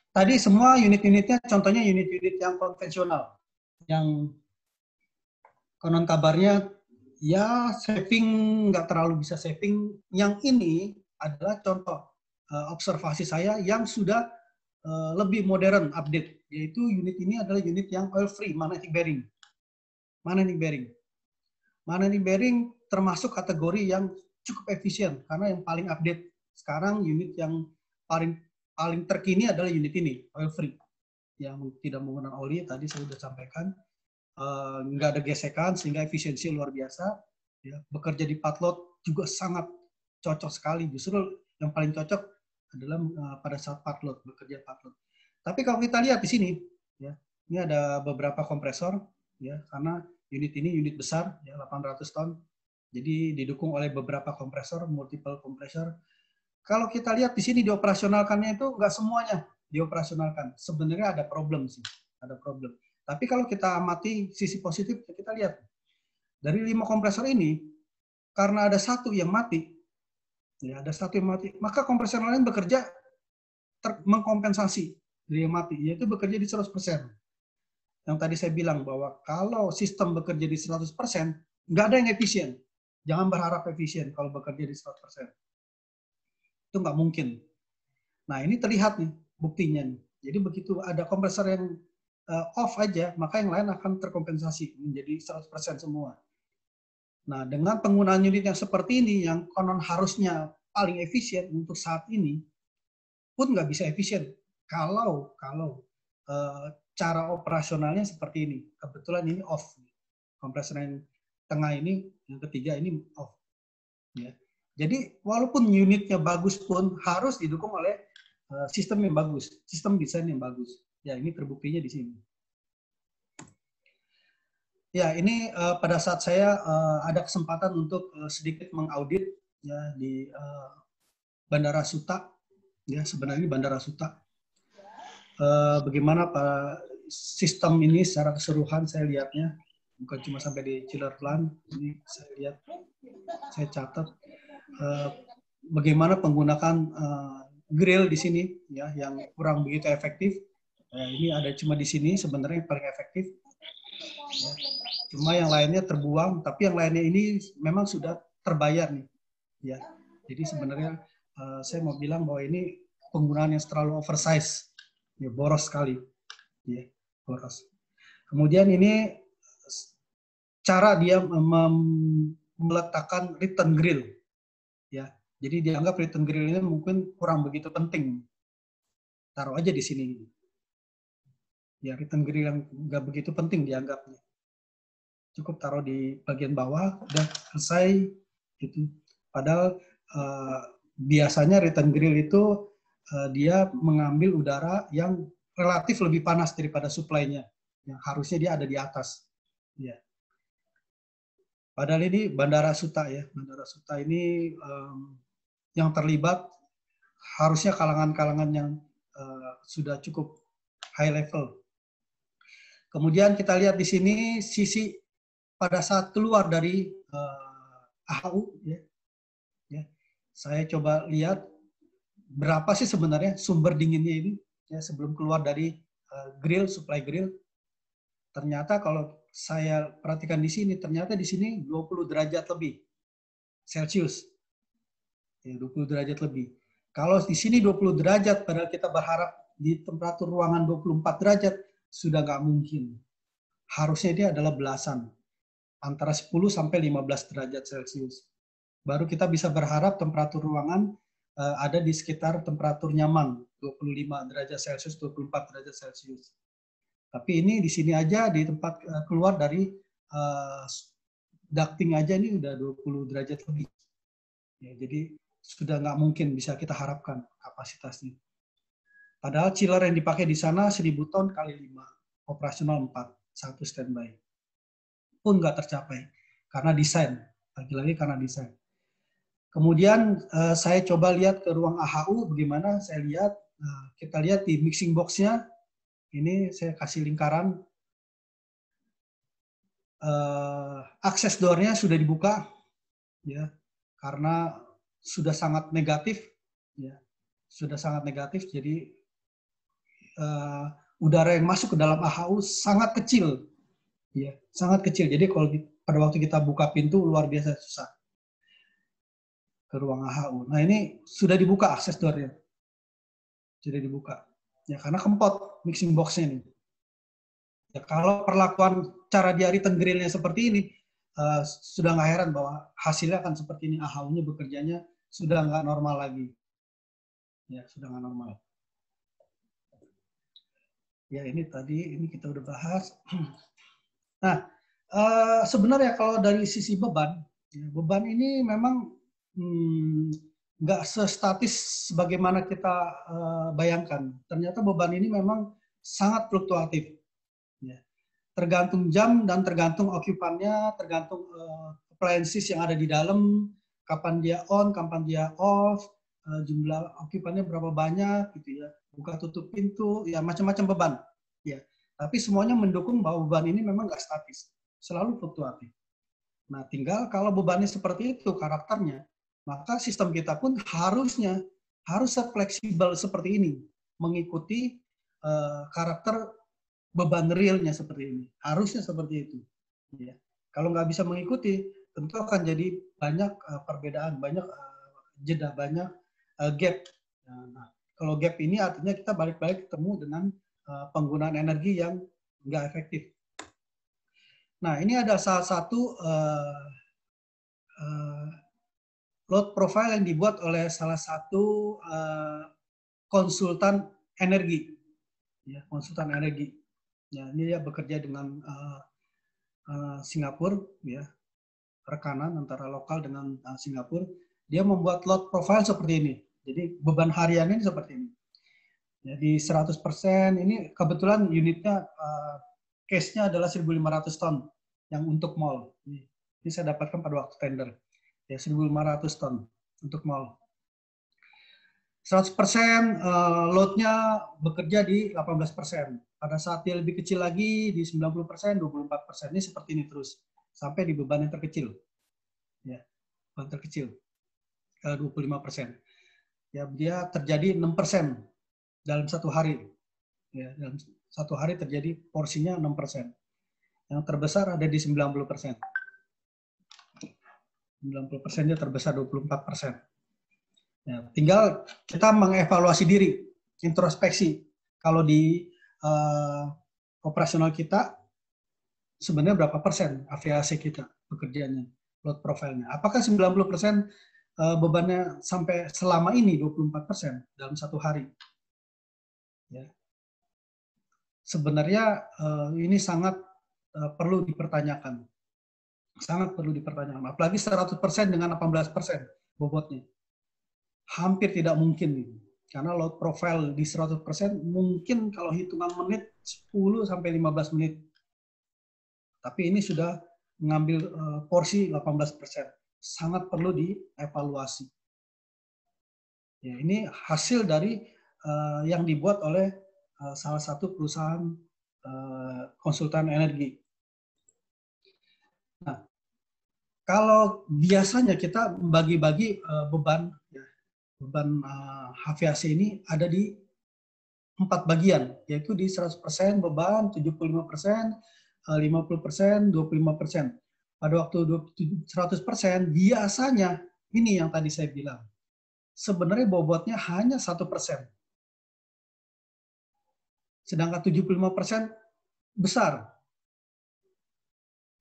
Tadi semua unit-unitnya, contohnya unit-unit yang konvensional, yang konon kabarnya ya saving nggak terlalu bisa saving. Yang ini adalah contoh observasi saya yang sudah lebih modern update, yaitu unit ini adalah unit yang oil free magnetic bearing. Magnetic bearing. Magnetic bearing termasuk kategori yang cukup efisien karena yang paling update sekarang unit yang paling terkini adalah unit ini oil free yang tidak menggunakan oli. Tadi saya sudah sampaikan. Nggak ada gesekan sehingga efisiensi luar biasa, ya. Bekerja di patlot juga sangat cocok sekali, justru yang paling cocok adalah pada saat patlot, bekerja patlot. Tapi kalau kita lihat di sini, ya, ini ada beberapa kompresor, ya, karena unit ini unit besar, ya, 800 ton, jadi didukung oleh beberapa kompresor, multiple kompresor. Kalau kita lihat di sini dioperasionalkannya itu nggak semuanya dioperasionalkan, sebenarnya ada problem sih, ada problem. Tapi kalau kita amati sisi positif, kita lihat dari 5 kompresor ini, karena ada satu yang mati, ya, ada satu yang mati, maka kompresor lain bekerja mengkompensasi dari yang mati, yaitu bekerja di 100%. Yang tadi saya bilang bahwa kalau sistem bekerja di 100%, nggak ada yang efisien. Jangan berharap efisien kalau bekerja di 100%. Itu nggak mungkin. Nah, ini terlihat nih buktinya. Jadi begitu ada kompresor yang off aja, maka yang lain akan terkompensasi menjadi 100% semua. Nah, dengan penggunaan unit yang seperti ini, yang konon harusnya paling efisien untuk saat ini, pun nggak bisa efisien kalau cara operasionalnya seperti ini. Kebetulan ini off. Kompresor yang tengah ini, yang ketiga ini off. Ya. Jadi walaupun unitnya bagus pun harus didukung oleh sistem yang bagus, sistem desain yang bagus. Ya, ini terbuktinya di sini. Ya, ini pada saat saya ada kesempatan untuk sedikit mengaudit, ya, di Bandara Suta, ya, sebenarnya Bandara Suta. Bagaimana sistem ini secara keseluruhan saya lihatnya, bukan cuma sampai di chiller plant, ini saya lihat, saya catat bagaimana penggunaan grill di sini, ya, yang kurang begitu efektif. Ini ada cuma di sini sebenarnya yang paling efektif. Ya. Cuma yang lainnya terbuang, tapi yang lainnya ini memang sudah terbayar nih, ya. Jadi sebenarnya saya mau bilang bahwa ini penggunaan yang terlalu oversize, ya, boros sekali, ya, boros. Kemudian ini cara dia meletakkan return grill, ya. Jadi dianggap return grill ini mungkin kurang begitu penting, taruh aja di sini. Ya, return grill yang nggak begitu penting dianggapnya. Cukup taruh di bagian bawah, udah selesai gitu. Padahal biasanya return grill itu dia mengambil udara yang relatif lebih panas daripada supply-nya. Yang harusnya dia ada di atas. Ya. Padahal ini Bandara Suta, ya. Bandara Suta ini yang terlibat harusnya kalangan-kalangan yang sudah cukup high level. Kemudian kita lihat di sini sisi pada saat keluar dari AHU, ya, ya, saya coba lihat berapa sih sebenarnya sumber dinginnya ini, ya, sebelum keluar dari grill, supply grill. Ternyata kalau saya perhatikan di sini, ternyata di sini 20 derajat lebih Celcius, ya, 20 derajat lebih. Kalau di sini 20 derajat, padahal kita berharap di temperatur ruangan 24 derajat, sudah nggak mungkin. Harusnya dia adalah belasan. Antara 10 sampai 15 derajat Celcius. Baru kita bisa berharap temperatur ruangan ada di sekitar temperatur nyaman, 25 derajat Celcius, 24 derajat Celcius. Tapi ini di sini aja di tempat keluar dari ducting aja ini udah 20 derajat lebih. Ya, jadi sudah nggak mungkin bisa kita harapkan kapasitasnya. Padahal chiller yang dipakai di sana 1000 ton kali 5, operasional 4, 1 standby. Pun nggak tercapai karena desain, lagi-lagi karena desain. Kemudian saya coba lihat ke ruang AHU, bagaimana saya lihat, kita lihat di mixing box-nya, ini saya kasih lingkaran, akses door-nya sudah dibuka, ya, karena sudah sangat negatif, ya, sudah sangat negatif, jadi udara yang masuk ke dalam AHU sangat kecil, ya, sangat kecil. Jadi kalau pada waktu kita buka pintu luar biasa susah ke ruang AHU. Nah ini sudah dibuka akses door-nya, sudah dibuka, ya karena kempot mixing box-nya ini. Ya, kalau perlakuan cara dia written grill-nya seperti ini, sudah nggak heran bahwa hasilnya akan seperti ini. AHU-nya bekerjanya sudah nggak normal lagi. Ya, sudah nggak normal. Ya, ini tadi, ini kita udah bahas. Nah, sebenarnya kalau dari sisi beban, ya, beban ini memang nggak sestatis sebagaimana kita bayangkan. Ternyata beban ini memang sangat fluktuatif. Ya. Tergantung jam dan tergantung okupannya, tergantung appliances yang ada di dalam, kapan dia on, kapan dia off, jumlah okupannya berapa banyak, gitu ya, buka tutup pintu, ya macam-macam beban. Ya, tapi semuanya mendukung bahwa beban ini memang nggak statis, selalu fluktuatif. Nah, tinggal kalau bebannya seperti itu karakternya, maka sistem kita pun harusnya harus fleksibel seperti ini, mengikuti karakter beban realnya seperti ini. Harusnya seperti itu. Ya. Kalau nggak bisa mengikuti, tentu akan jadi banyak perbedaan, banyak jeda, banyak gap. Nah, kalau gap ini artinya kita balik-balik ketemu dengan penggunaan energi yang nggak efektif. Nah, ini ada salah satu load profile yang dibuat oleh salah satu konsultan energi. Ya, konsultan energi. Ya, ini dia bekerja dengan Singapura, ya, rekanan antara lokal dengan Singapura. Dia membuat load profile seperti ini. Jadi beban hariannya seperti ini. Jadi 100% ini kebetulan unitnya case-nya adalah 1.500 ton yang untuk mall. Ini saya dapatkan pada waktu tender. Ya, 1.500 ton untuk mall. 100% load-nya bekerja di 18%. Pada saat dia lebih kecil lagi di 90%, 24%. Ini seperti ini terus sampai di beban yang terkecil. Ya, beban terkecil 25%. Ya, dia terjadi 6% dalam satu hari. Ya, dalam satu hari terjadi porsinya 6%. Yang terbesar ada di 90%. 90%-nya terbesar 24%. Ya, tinggal kita mengevaluasi diri, introspeksi. Kalau di operasional kita, sebenarnya berapa persen aviasi kita bekerjanya, load profile-nya. Apakah 90% bebannya sampai selama ini 24% dalam satu hari? Ya. Sebenarnya ini sangat perlu dipertanyakan. Sangat perlu dipertanyakan. Apalagi 100% dengan 18% bobotnya. Hampir tidak mungkin. Karena load profile di 100% mungkin kalau hitungan menit 10 sampai 15 menit. Tapi ini sudah mengambil porsi 18%. Sangat perlu dievaluasi. Ya, ini hasil dari yang dibuat oleh salah satu perusahaan konsultan energi. Nah, kalau biasanya kita membagi-bagi beban, ya, beban aviasi ini ada di 4 bagian, yaitu di 100% beban, 75%, 50%, 25%. Pada waktu 100% biasanya ini yang tadi saya bilang. Sebenarnya bobotnya hanya 1%. Sedangkan 75% besar.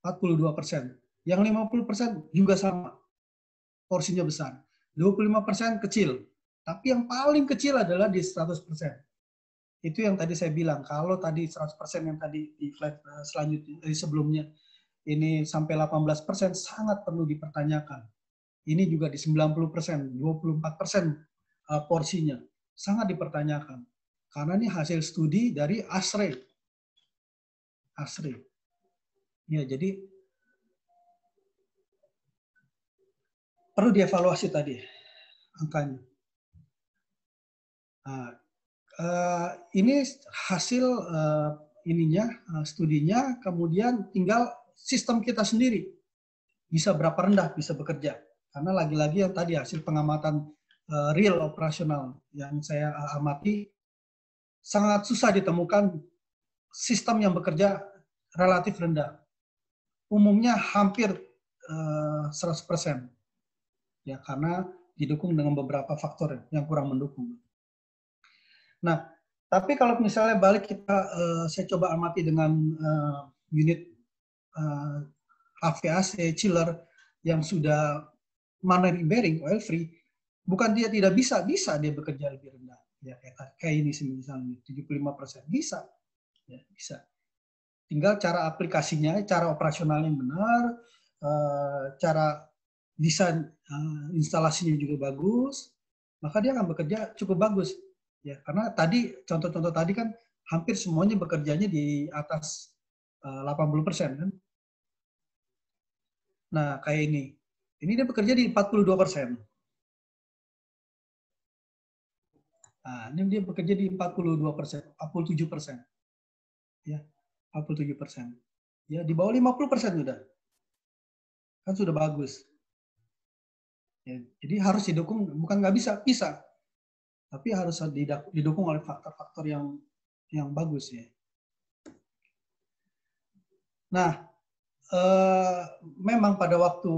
42%. Yang 50% juga sama. Porsinya besar. 25% kecil. Tapi yang paling kecil adalah di 100%. Itu yang tadi saya bilang, kalau tadi 100% yang tadi di slide selanjutnya, sebelumnya, ini sampai 18% sangat perlu dipertanyakan. Ini juga di 90%, 24% porsinya. Sangat dipertanyakan. Karena ini hasil studi dari ASRE. ASRE. Ya, jadi perlu dievaluasi tadi angkanya. Nah, ini hasil studinya, kemudian tinggal sistem kita sendiri bisa berapa rendah bisa bekerja. Karena lagi-lagi yang tadi hasil pengamatan real operasional yang saya amati, sangat susah ditemukan sistem yang bekerja relatif rendah. Umumnya hampir 100%. Ya, karena didukung dengan beberapa faktor yang kurang mendukung. Nah, tapi kalau misalnya balik saya coba amati dengan unit HVAC chiller yang sudah manual bearing oil free, bukan dia tidak bisa dia bekerja lebih rendah. Ya, kayak ini misalnya 75% bisa, ya, bisa. Tinggal cara aplikasinya, cara operasionalnya yang benar, cara desain instalasinya juga bagus, maka dia akan bekerja cukup bagus. Ya, karena tadi contoh-contoh tadi kan hampir semuanya bekerjanya di atas 80% kan. Nah, kayak ini. Ini dia bekerja di 42%. Nah, ini dia bekerja di 42%, 47%. Ya, 47%. Ya, di bawah 50% sudah. Kan sudah bagus. Ya, jadi harus didukung, bukan nggak bisa. Tapi harus didukung oleh faktor-faktor yang bagus ya. Nah, memang pada waktu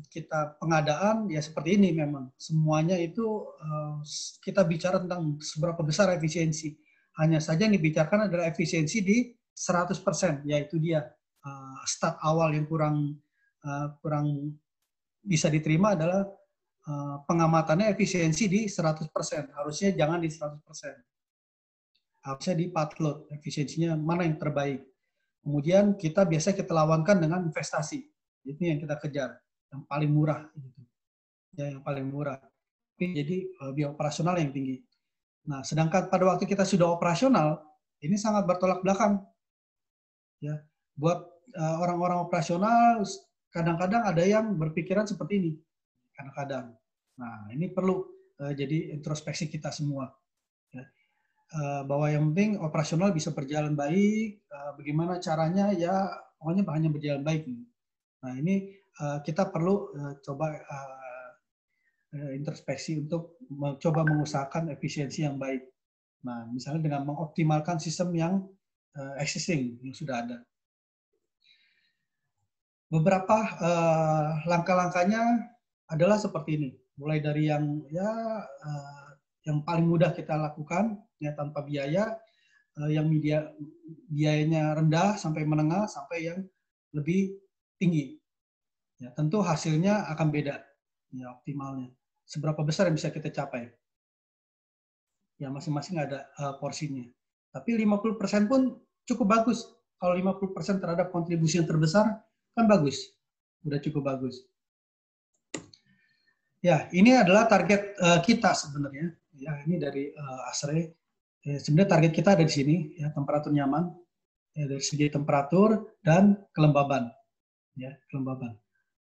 kita pengadaan ya seperti ini memang semuanya itu kita bicara tentang seberapa besar efisiensi. Hanya saja yang dibicarakan adalah efisiensi di 100%, yaitu dia start awal yang kurang bisa diterima adalah pengamatannya efisiensi di 100%. Harusnya jangan di 100%. Harusnya di part load, efisiensinya mana yang terbaik. Kemudian kita lawankan dengan investasi. Itu yang kita kejar, yang paling murah. Ya, yang paling murah. Jadi biaya operasional yang tinggi. Nah, sedangkan pada waktu kita sudah operasional, ini sangat bertolak belakang. Ya, buat orang-orang operasional, kadang-kadang ada yang berpikiran seperti ini. Kadang-kadang. Nah, ini perlu jadi introspeksi kita semua. Ya. Bahwa yang penting operasional bisa berjalan baik, bagaimana caranya ya pokoknya hanya berjalan baik. Nah, ini kita perlu coba introspeksi untuk mencoba mengusahakan efisiensi yang baik. Nah, misalnya dengan mengoptimalkan sistem yang existing, yang sudah ada. Beberapa langkah-langkahnya adalah seperti ini. Mulai dari yang paling mudah kita lakukan ya tanpa biaya, yang biayanya rendah sampai menengah sampai yang lebih tinggi. Ya, tentu hasilnya akan beda ya optimalnya. Seberapa besar yang bisa kita capai? Ya masing-masing ada porsinya. Tapi 50% pun cukup bagus. Kalau 50% terhadap kontribusi yang terbesar kan bagus. Udah cukup bagus. Ya, ini adalah target kita sebenarnya. Ya, ini dari ASRE. Ya, sebenarnya target kita ada di sini, ya, temperatur nyaman, ya, dari segi temperatur dan kelembaban. Ya, kelembaban.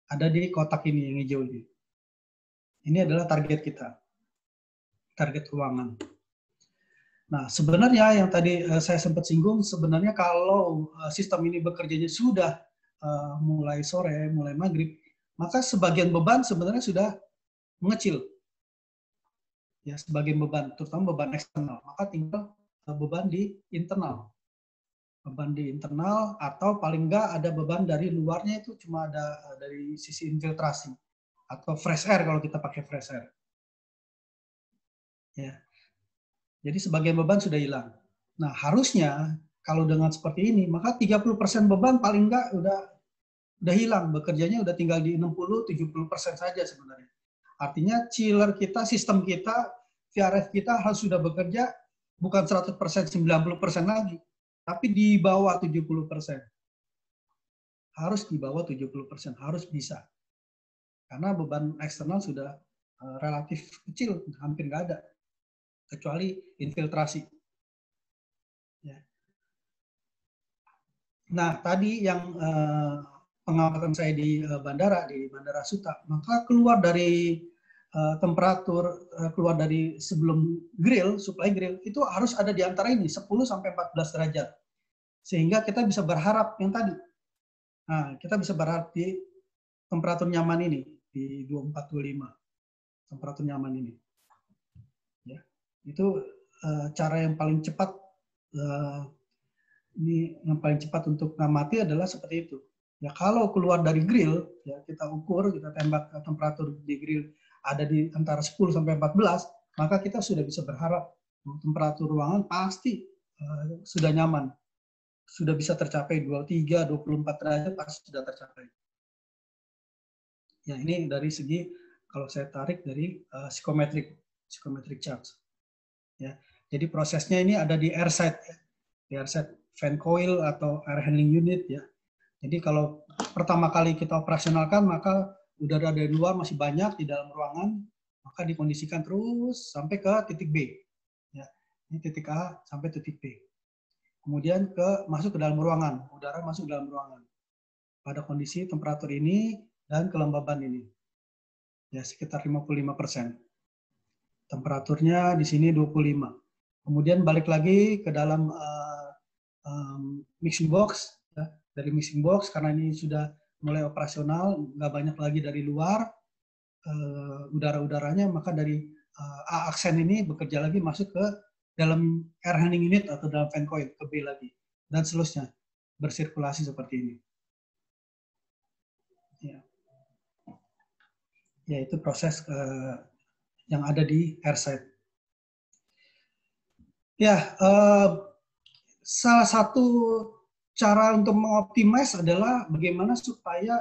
Ada di kotak ini yang hijau ini. Ini adalah target kita. Target ruangan. Nah, sebenarnya yang tadi saya sempat singgung, sebenarnya kalau sistem ini bekerjanya sudah mulai sore, mulai maghrib, maka sebagian beban sebenarnya sudah mengecil. Ya, sebagian beban, terutama beban eksternal. Maka tinggal beban di internal. Beban di internal atau paling enggak ada beban dari luarnya itu cuma ada dari sisi infiltrasi atau fresh air kalau kita pakai fresh air. Ya. Jadi sebagian beban sudah hilang. Nah, harusnya kalau dengan seperti ini, maka 30% beban paling enggak udah hilang. Bekerjanya udah tinggal di 60-70% saja sebenarnya. Artinya chiller kita, sistem kita, VRF kita harus sudah bekerja bukan 100%, 90% lagi, tapi di bawah 70%. Harus di bawah 70%, harus bisa. Karena beban eksternal sudah relatif kecil, hampir nggak ada. Kecuali infiltrasi. Ya. Nah, tadi yang pengamatan saya di Bandara Suta, maka keluar dari temperatur keluar dari sebelum grill, supply grill itu harus ada di antara ini 10 sampai 14 derajat. Sehingga kita bisa berharap yang tadi. Nah, kita bisa berharap di temperatur nyaman ini di 24-25. Temperatur nyaman ini. Ya. Itu cara yang paling cepat untuk mengamati adalah seperti itu. Ya, kalau keluar dari grill, ya kita ukur, kita tembak temperatur di grill ada di antara 10 sampai 14, maka kita sudah bisa berharap temperatur ruangan pasti sudah nyaman. Sudah bisa tercapai 23, 24 derajat pasti sudah tercapai. Ya, ini dari segi kalau saya tarik dari psychometric charge. Ya. Jadi prosesnya ini ada di airside, ya. Di airside fan coil atau air handling unit, ya. Jadi kalau pertama kali kita operasionalkan, maka udara dari luar masih banyak di dalam ruangan, maka dikondisikan terus sampai ke titik B. Ya. Ini titik A sampai titik B. Kemudian masuk ke dalam ruangan, udara masuk ke dalam ruangan. Pada kondisi temperatur ini dan kelembaban ini. Ya, sekitar 55%. Temperaturnya di sini 25. Kemudian balik lagi ke dalam mixing box. Ya. Dari mixing box, karena ini sudah mulai operasional, nggak banyak lagi dari luar udara-udaranya, maka dari A aksen ini bekerja lagi masuk ke dalam air handling unit atau dalam fan coil, ke B lagi, dan seterusnya, bersirkulasi seperti ini. Ya, itu proses yang ada di airside. Ya, salah satu cara untuk mengoptimize adalah bagaimana supaya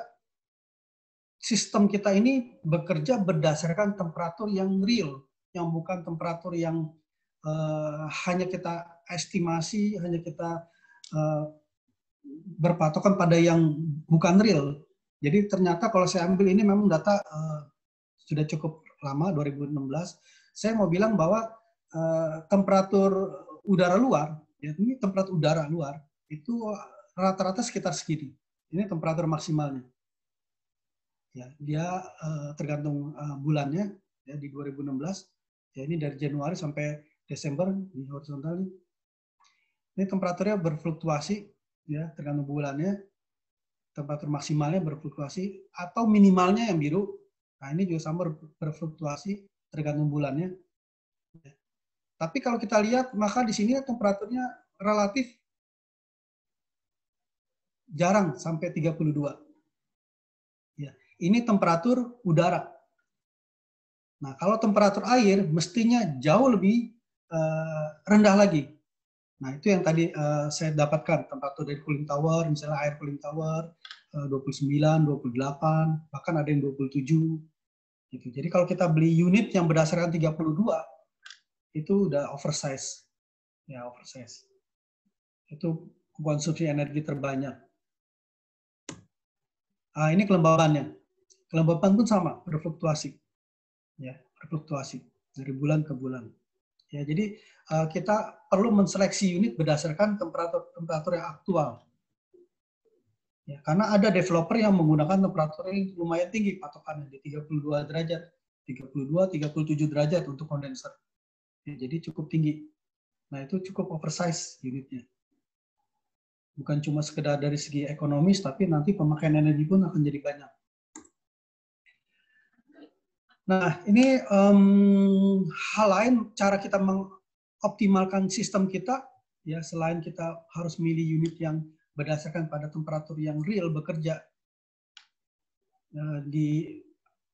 sistem kita ini bekerja berdasarkan temperatur yang real, yang bukan temperatur yang hanya kita estimasi, hanya kita berpatokan pada yang bukan real. Jadi ternyata kalau saya ambil ini memang data sudah cukup lama, 2016. Saya mau bilang bahwa temperatur udara luar, ya, ini temperatur udara luar, itu rata-rata sekitar segini. Ini temperatur maksimalnya. Ya, dia tergantung bulannya, ya, di 2016. Ya, ini dari Januari sampai Desember di horizontal ini. Ini temperaturnya berfluktuasi, ya, tergantung bulannya. Temperatur maksimalnya berfluktuasi atau minimalnya yang biru. Nah, ini juga sama berfluktuasi tergantung bulannya. Ya. Tapi kalau kita lihat, maka di sini temperaturnya relatif jarang sampai 32. Ya. Ini temperatur udara. Nah, kalau temperatur air mestinya jauh lebih rendah lagi. Nah, itu yang tadi saya dapatkan, temperatur dari cooling tower, misalnya air cooling tower 29, 28, bahkan ada yang 27. Gitu. Jadi kalau kita beli unit yang berdasarkan 32, itu udah oversize. Ya, oversize. Itu konsumsi energi terbanyak. Nah, ini kelembabannya. Kelembaban pun sama, berfluktuasi. Ya, berfluktuasi dari bulan ke bulan. Ya, jadi kita perlu menseleksi unit berdasarkan temperatur yang aktual. Ya, karena ada developer yang menggunakan temperatur yang lumayan tinggi, patokannya di 32 derajat, 32, 37 derajat untuk kondenser. Ya, jadi cukup tinggi. Nah, itu cukup oversize unitnya. Bukan cuma sekedar dari segi ekonomis, tapi nanti pemakaian energi pun akan jadi banyak. Nah, ini hal lain, cara kita mengoptimalkan sistem kita, ya, selain kita harus milih unit yang berdasarkan pada temperatur yang real bekerja di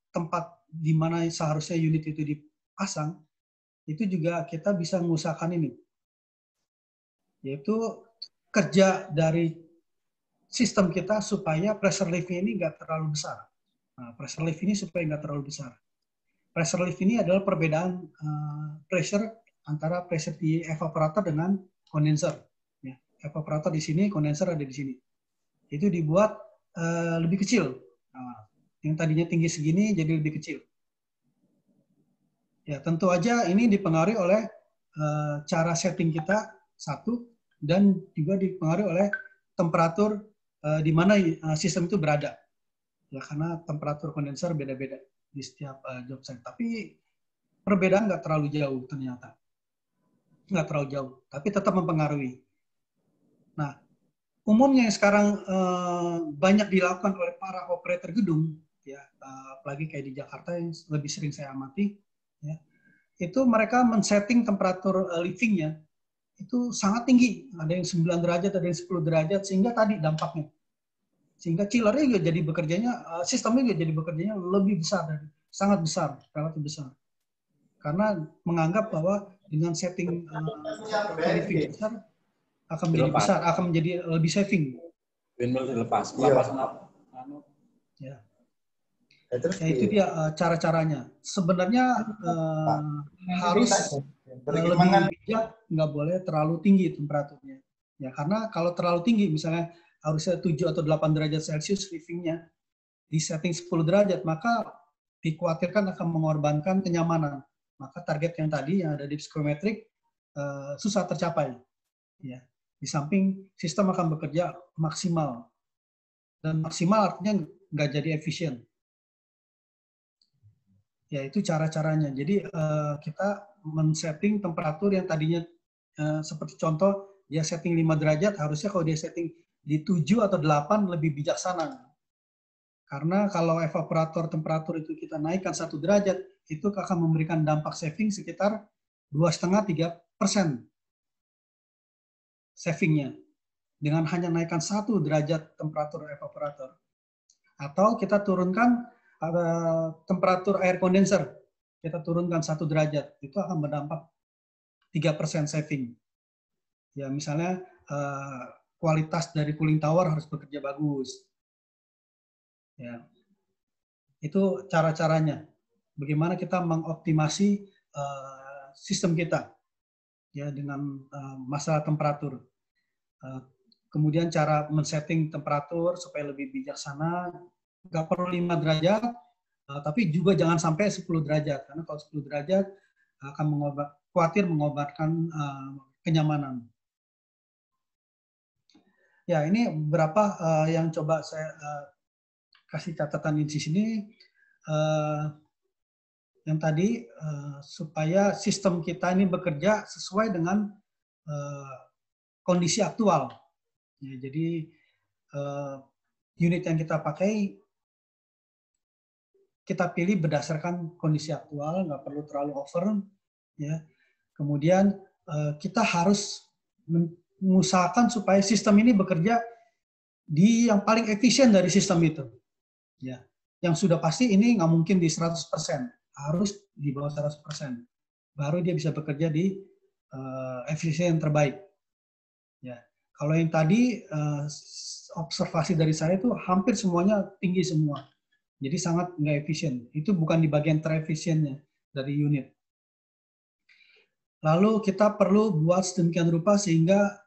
tempat di mana seharusnya unit itu dipasang, itu juga kita bisa mengusahakan ini, yaitu kerja dari sistem kita supaya pressure lift-nya ini nggak terlalu besar. Nah, pressure lift ini supaya nggak terlalu besar. Pressure lift ini adalah perbedaan pressure antara pressure di evaporator dengan kondenser. Ya, evaporator di sini, kondenser ada di sini. Itu dibuat lebih kecil. Nah, yang tadinya tinggi segini jadi lebih kecil. Ya, tentu aja ini dipengaruhi oleh cara setting kita, satu, dan juga dipengaruhi oleh temperatur di mana sistem itu berada. Ya, karena temperatur kondenser beda-beda di setiap job site. Tapi perbedaan nggak terlalu jauh ternyata. Nggak terlalu jauh, tapi tetap mempengaruhi. Nah, umumnya yang sekarang banyak dilakukan oleh para operator gedung, ya, apalagi kayak di Jakarta yang lebih sering saya amati, ya, itu mereka men-setting temperatur livingnya itu sangat tinggi. Ada yang 9 derajat, ada yang 10 derajat, sehingga tadi dampaknya. Sehingga chillernya juga jadi bekerjanya, sistemnya juga jadi bekerjanya lebih besar, sangat besar, relatif besar. Karena menganggap bahwa dengan setting living besar akan menjadi besar, akan menjadi lebih saving. Lepas. Ya. Ya itu dia cara-caranya. Sebenarnya harus lebih bijak, nggak boleh terlalu tinggi temperaturnya. Ya, karena kalau terlalu tinggi, misalnya harusnya 7 atau 8 derajat Celcius livingnya, di setting 10 derajat, maka dikhawatirkan akan mengorbankan kenyamanan. Maka target yang tadi yang ada di psikometrik susah tercapai. Ya. Di samping sistem akan bekerja maksimal. Dan maksimal artinya nggak jadi efisien. Ya, itu cara-caranya. Jadi kita men-setting temperatur yang tadinya seperti contoh, dia setting 5 derajat, harusnya kalau dia setting di 7 atau 8 lebih bijaksana. Karena kalau evaporator temperatur itu kita naikkan 1 derajat, itu akan memberikan dampak saving sekitar 2,5-3% savingnya. Dengan hanya naikkan 1 derajat temperatur evaporator. Atau kita turunkan temperatur air kondenser, kita turunkan 1 derajat, itu akan berdampak 3% saving. Ya, misalnya kualitas dari cooling tower harus bekerja bagus. Ya, itu cara-caranya. Bagaimana kita mengoptimasi sistem kita, ya, dengan masalah temperatur. Kemudian cara men-setting temperatur supaya lebih bijaksana, nggak perlu 5 derajat, tapi juga jangan sampai 10 derajat, karena kalau 10 derajat akan khawatir mengobatkan kenyamanan. Ya, ini beberapa yang coba saya kasih catatan di sini. Yang tadi, supaya sistem kita ini bekerja sesuai dengan kondisi aktual. Ya, jadi unit yang kita pakai kita pilih berdasarkan kondisi aktual, nggak perlu terlalu over, ya. Kemudian kita harus mengusahakan supaya sistem ini bekerja di yang paling efisien dari sistem itu, ya. Yang sudah pasti ini nggak mungkin di 100%, harus di bawah 100%, baru dia bisa bekerja di efisien yang terbaik. Ya, kalau yang tadi observasi dari saya itu hampir semuanya tinggi semua. Jadi sangat nggak efisien. Itu bukan di bagian terefisiennya dari unit. Lalu kita perlu buat sedemikian rupa sehingga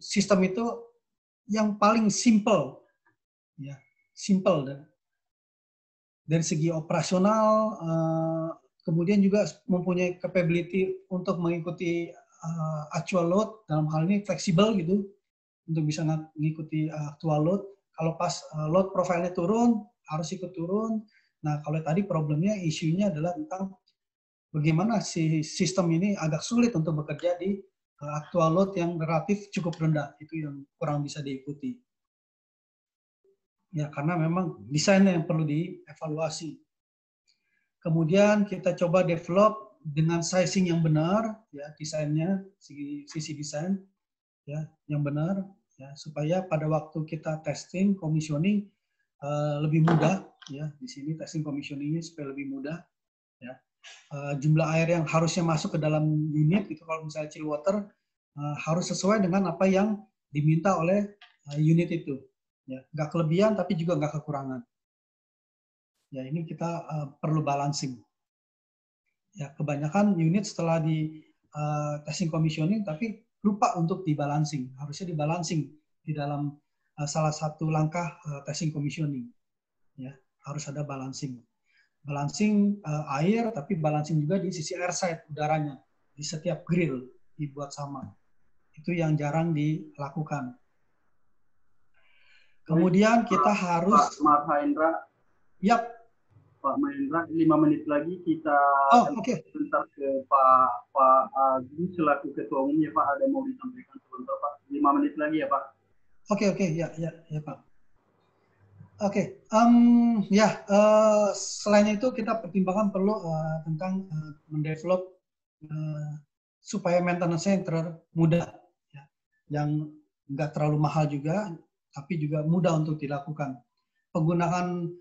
sistem itu yang paling simple, ya, simple dari segi operasional, kemudian juga mempunyai capability untuk mengikuti actual load, dalam hal ini fleksibel gitu, untuk bisa mengikuti actual load. Kalau pas load profile-nya turun, harus ikut turun. Nah, kalau tadi problemnya, isunya adalah tentang bagaimana si sistem ini agak sulit untuk bekerja di actual load yang relatif cukup rendah. Itu yang kurang bisa diikuti. Ya, karena memang desainnya yang perlu dievaluasi. Kemudian kita coba develop dengan sizing yang benar, ya, desainnya, sisi desain, ya, yang benar, ya, supaya pada waktu kita testing, commissioning lebih mudah, ya. Di sini testing commissioningnya supaya lebih mudah, ya. Jumlah air yang harusnya masuk ke dalam unit itu kalau misalnya chill water harus sesuai dengan apa yang diminta oleh unit itu, ya. Nggak kelebihan tapi juga nggak kekurangan. Ya, ini kita perlu balancing. Ya, kebanyakan unit setelah di testing commissioning tapi lupa untuk dibalancing. Harusnya dibalancing di dalam salah satu langkah testing commissioning. Ya, harus ada balancing. Balancing air, tapi balancing juga di sisi airside, udaranya. Di setiap grill dibuat sama. Itu yang jarang dilakukan. Kemudian kita harus Pak Mahendra. Yap. Pak Mahendra, 5 menit lagi kita sebentar ke Pak Agung selaku Ketua Umumnya, Pak, ada mau disampaikan sebentar, Pak. 5 menit lagi ya, Pak. Oke, ya Pak. Selain itu kita pertimbangkan perlu tentang mendevelop supaya maintenance-nya yang mudah, ya, yang nggak terlalu mahal juga, tapi juga mudah untuk dilakukan. Penggunaan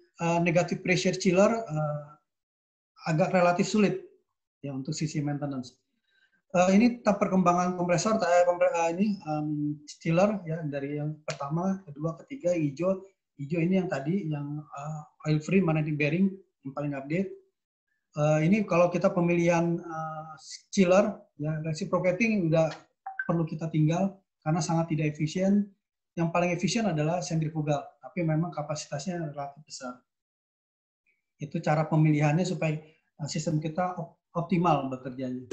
negative pressure chiller agak relatif sulit ya untuk sisi maintenance. Ini perkembangan kompresor chiller ya, dari yang pertama, kedua, ketiga, hijau ini yang tadi yang oil free magnetic bearing yang paling update. Ini kalau kita pemilihan chiller ya, reciprocating udah perlu kita tinggal karena sangat tidak efisien. Yang paling efisien adalah sentrifugal, tapi memang kapasitasnya relatif besar. Itu cara pemilihannya supaya sistem kita optimal bekerjanya.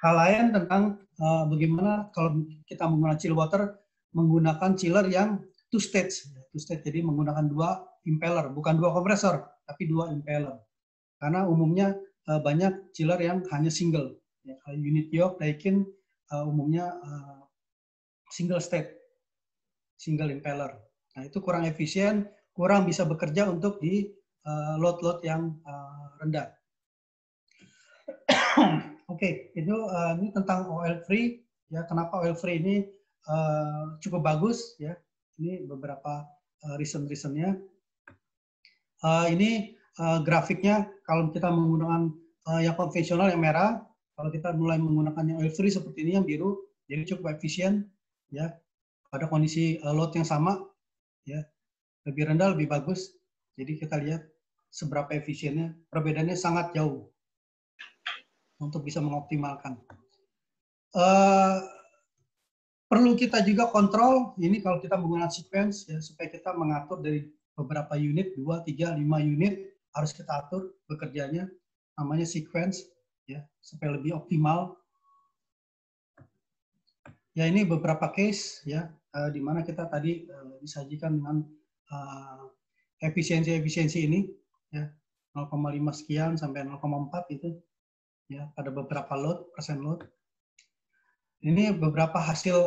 Hal lain tentang bagaimana kalau kita menggunakan chill water, menggunakan chiller yang two stage, jadi menggunakan 2 impeller, bukan 2 kompresor, tapi 2 impeller. Karena umumnya banyak chiller yang hanya single. Ya, unit yoke, Daikin umumnya single stage, single impeller. Nah, itu kurang efisien, kurang bisa bekerja untuk di load-load yang rendah. Oke, ini tentang oil free ya. Kenapa oil free ini cukup bagus ya? Ini beberapa reason-nya. Ini grafiknya kalau kita menggunakan yang konvensional yang merah, kalau kita mulai menggunakan yang oil free seperti ini yang biru, jadi cukup efisien ya. Pada kondisi load yang sama ya, lebih rendah lebih bagus. Jadi kita lihat seberapa efisiennya, perbedaannya sangat jauh untuk bisa mengoptimalkan. Perlu kita juga kontrol, ini kalau kita menggunakan sequence, ya, supaya kita mengatur dari beberapa unit, 2, 3, 5 unit, harus kita atur bekerjanya, namanya sequence, ya, supaya lebih optimal. Ya, ini beberapa case, ya, di mana kita tadi disajikan dengan efisiensi ini, ya, 0,5 sekian sampai 0,4 itu. Ya, pada beberapa load, persen load. Ini beberapa hasil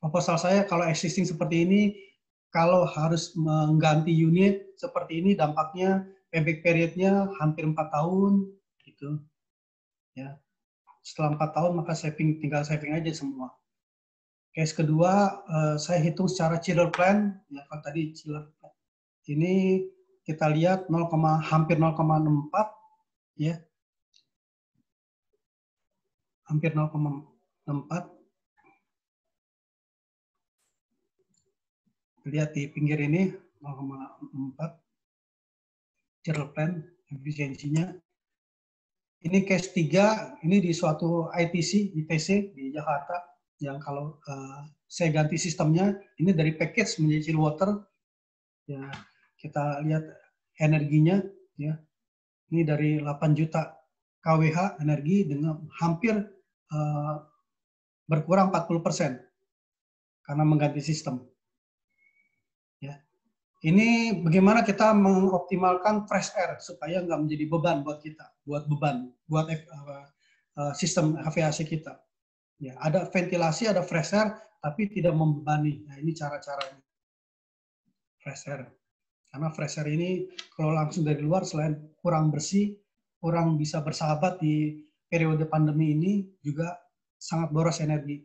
proposal saya. Kalau existing seperti ini, kalau harus mengganti unit seperti ini, dampaknya payback periodnya hampir 4 tahun, gitu. Ya, setelah 4 tahun maka tinggal saving aja semua. Case kedua, saya hitung secara chiller plan. Ya, kalau tadi chiller plan. Ini kita lihat hampir 0,64, ya. Hampir 0,64. Lihat di pinggir ini 0,4 chiller plan efisiensinya. Ini case 3, ini di suatu ITC, ITC di Jakarta, yang kalau saya ganti sistemnya, ini dari package menjadi chill water. Ya, kita lihat energinya, ya. Ini dari 8 juta kWh energi dengan hampir berkurang 40% karena mengganti sistem. Ya. Ini bagaimana kita mengoptimalkan fresh air supaya nggak menjadi beban buat kita, buat sistem HVAC kita. Ya, ada ventilasi, ada fresh air, tapi tidak membebani. Nah, ini cara-caranya fresh air. Karena fresh air ini kalau langsung dari luar, selain kurang bersih, kurang bisa bersahabat di periode pandemi ini, juga sangat boros energi.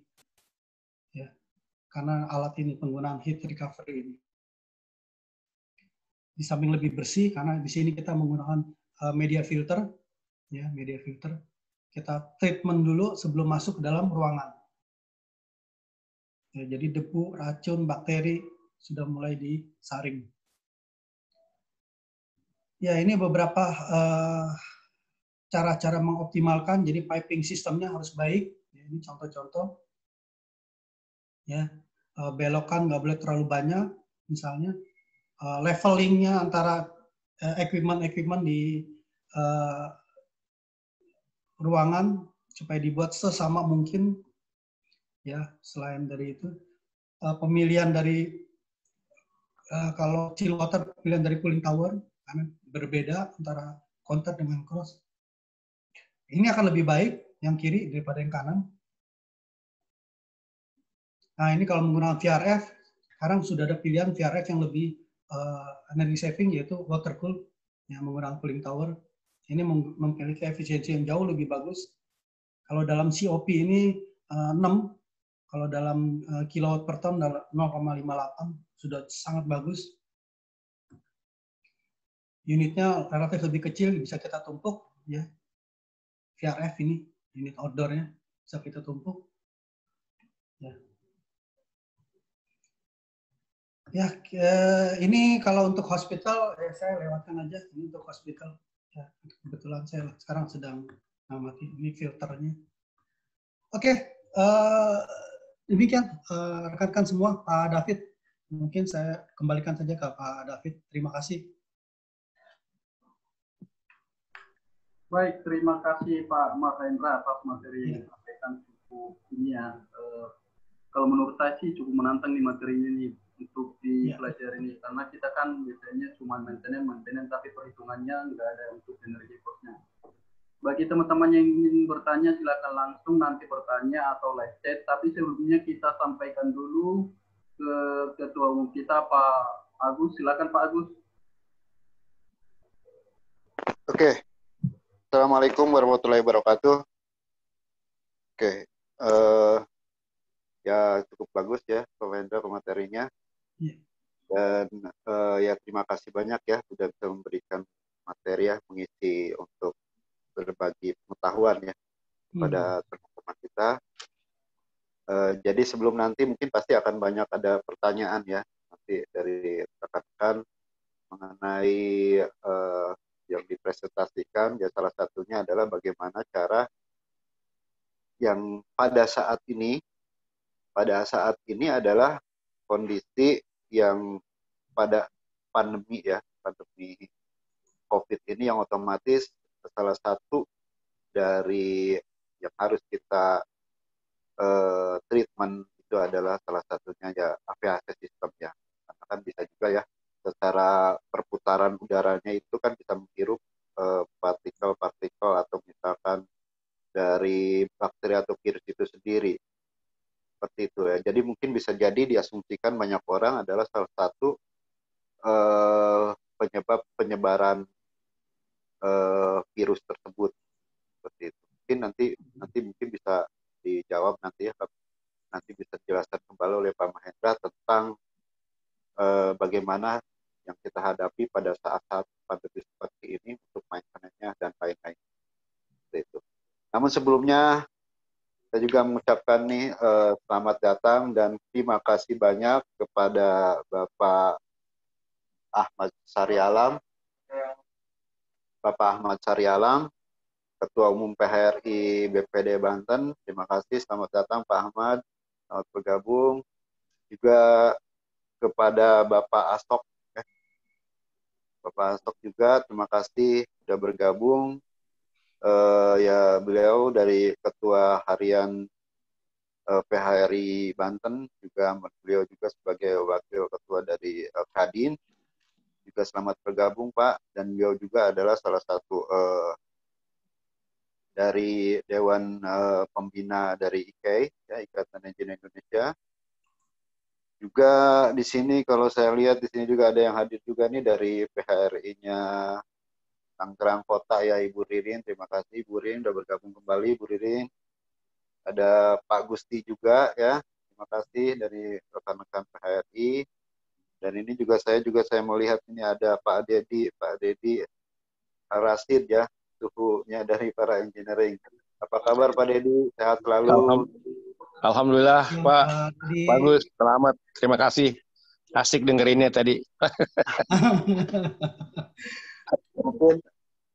Ya, karena alat ini, penggunaan heat recovery ini. Di samping lebih bersih, karena di sini kita menggunakan media filter, ya, media filter. Kita treatment dulu sebelum masuk ke dalam ruangan. Ya, jadi debu, racun, bakteri sudah mulai disaring. Ya, ini beberapa cara-cara mengoptimalkan. Jadi piping sistemnya harus baik. Ya, ini contoh-contoh. Ya, belokan nggak boleh terlalu banyak, misalnya. Levelingnya antara equipment di ruangan supaya dibuat sesama mungkin. ya. Selain dari itu, pemilihan dari kalau chill water pilihan dari cooling tower karena berbeda antara counter dengan cross. Ini akan lebih baik yang kiri daripada yang kanan. Nah, ini kalau menggunakan VRF, sekarang sudah ada pilihan VRF yang lebih energy saving, yaitu water cool, yang menggunakan cooling tower. Ini memiliki efisiensi yang jauh lebih bagus. Kalau dalam COP ini 6, kalau dalam kilowatt per ton 0,58, sudah sangat bagus. Unitnya relatif lebih kecil, bisa kita tumpuk, ya. VRF ini, unit outdoor-nya, bisa kita tumpuk. Ya. Ya, ini kalau untuk hospital, saya lewatkan aja. Ini untuk hospital. Ya, kebetulan saya sekarang sedang mengamati ini filternya. Oke, demikian rekan-rekan semua. Pak David, mungkin saya kembalikan saja ke Pak David. Terima kasih. Baik, terima kasih Pak Mahendra atas materi yang disampaikan cukup ini ya. Kalau menurut saya sih cukup menantang nih materinya nih untuk dipelajari nih, karena kita kan biasanya cuma maintenance, tapi perhitungannya nggak ada untuk energi cost-nya. Bagi teman-teman yang ingin bertanya, silakan langsung nanti bertanya atau live chat. Tapi sebelumnya kita sampaikan dulu ke Ketua Umum kita, Pak Agus. Silakan Pak Agus. Oke. Assalamualaikum warahmatullahi wabarakatuh. Oke. Ya cukup bagus ya Pak materinya. Dan ya terima kasih banyak ya sudah bisa memberikan materi ya, mengisi untuk berbagi pengetahuan ya pada teman-teman kita. Jadi sebelum nanti mungkin pasti akan banyak ada pertanyaan ya nanti dari rekan-rekan mengenai yang dipresentasikan. Ya salah satunya adalah bagaimana cara yang pada saat ini adalah kondisi yang pada pandemi ya, pandemi COVID ini yang otomatis salah satu dari yang harus kita treatment itu adalah salah satunya ya AVAC sistem ya. Karena kan bisa juga ya secara perputaran udaranya itu kan bisa menghirup partikel-partikel atau misalkan dari bakteri atau virus itu sendiri. Seperti itu ya. Jadi mungkin bisa jadi diasumsikan banyak orang adalah salah satu penyebab penyebaran virus tersebut. Seperti itu. Mungkin nanti mungkin bisa dijawab nanti ya, nanti bisa dijelaskan kembali oleh Pak Mahendra tentang bagaimana yang kita hadapi pada saat-saat pandemi seperti ini untuk maintenance-nya dan lain-lain. Seperti itu. Namun sebelumnya saya juga mengucapkan nih selamat datang dan terima kasih banyak kepada Bapak Ahmad Sarialam, Ketua Umum PHRI BPD Banten. Terima kasih, selamat datang Pak Ahmad, selamat bergabung. Juga kepada Bapak Astok, Bapak Astok juga terima kasih sudah bergabung. Ya beliau dari Ketua Harian PHRI Banten, juga beliau juga sebagai Wakil Ketua dari Kadin. Juga selamat bergabung Pak, dan beliau juga adalah salah satu dari Dewan Pembina dari IKEI, ya, Ikatan Engineer Indonesia. Juga di sini kalau saya lihat di sini juga ada yang hadir juga nih dari PHRI-nya Tangerang Kota ya, Ibu Ririn. Terima kasih Ibu Ririn sudah bergabung kembali, Ibu Ririn. Ada Pak Gusti juga ya, terima kasih dari rekan-rekan PHRI. Dan ini juga saya melihat ini ada Pak Dedi Rasid ya, suhunya dari para engineering. Apa kabar Pak Dedi? Sehat selalu. Alhamdulillah Pak. Bagus, selamat. Terima kasih. Asik dengerinnya tadi. Mungkin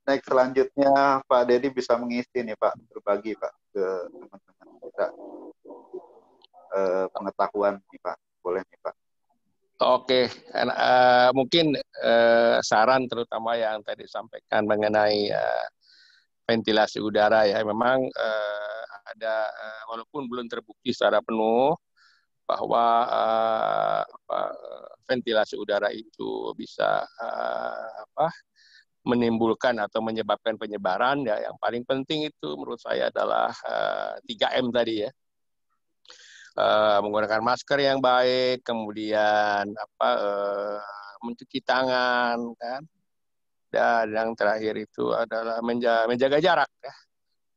next selanjutnya Pak Dedi bisa mengisi nih Pak, berbagi Pak ke teman-teman kita pengetahuan nih Pak, boleh nih Pak. Oke, mungkin saran terutama yang tadi disampaikan mengenai ventilasi udara ya, memang ada walaupun belum terbukti secara penuh bahwa ventilasi udara itu bisa menimbulkan atau menyebabkan penyebaran. Ya, yang paling penting itu menurut saya adalah 3M tadi ya. Menggunakan masker yang baik, kemudian mencuci tangan, kan. Dan yang terakhir itu adalah menjaga jarak. Ya.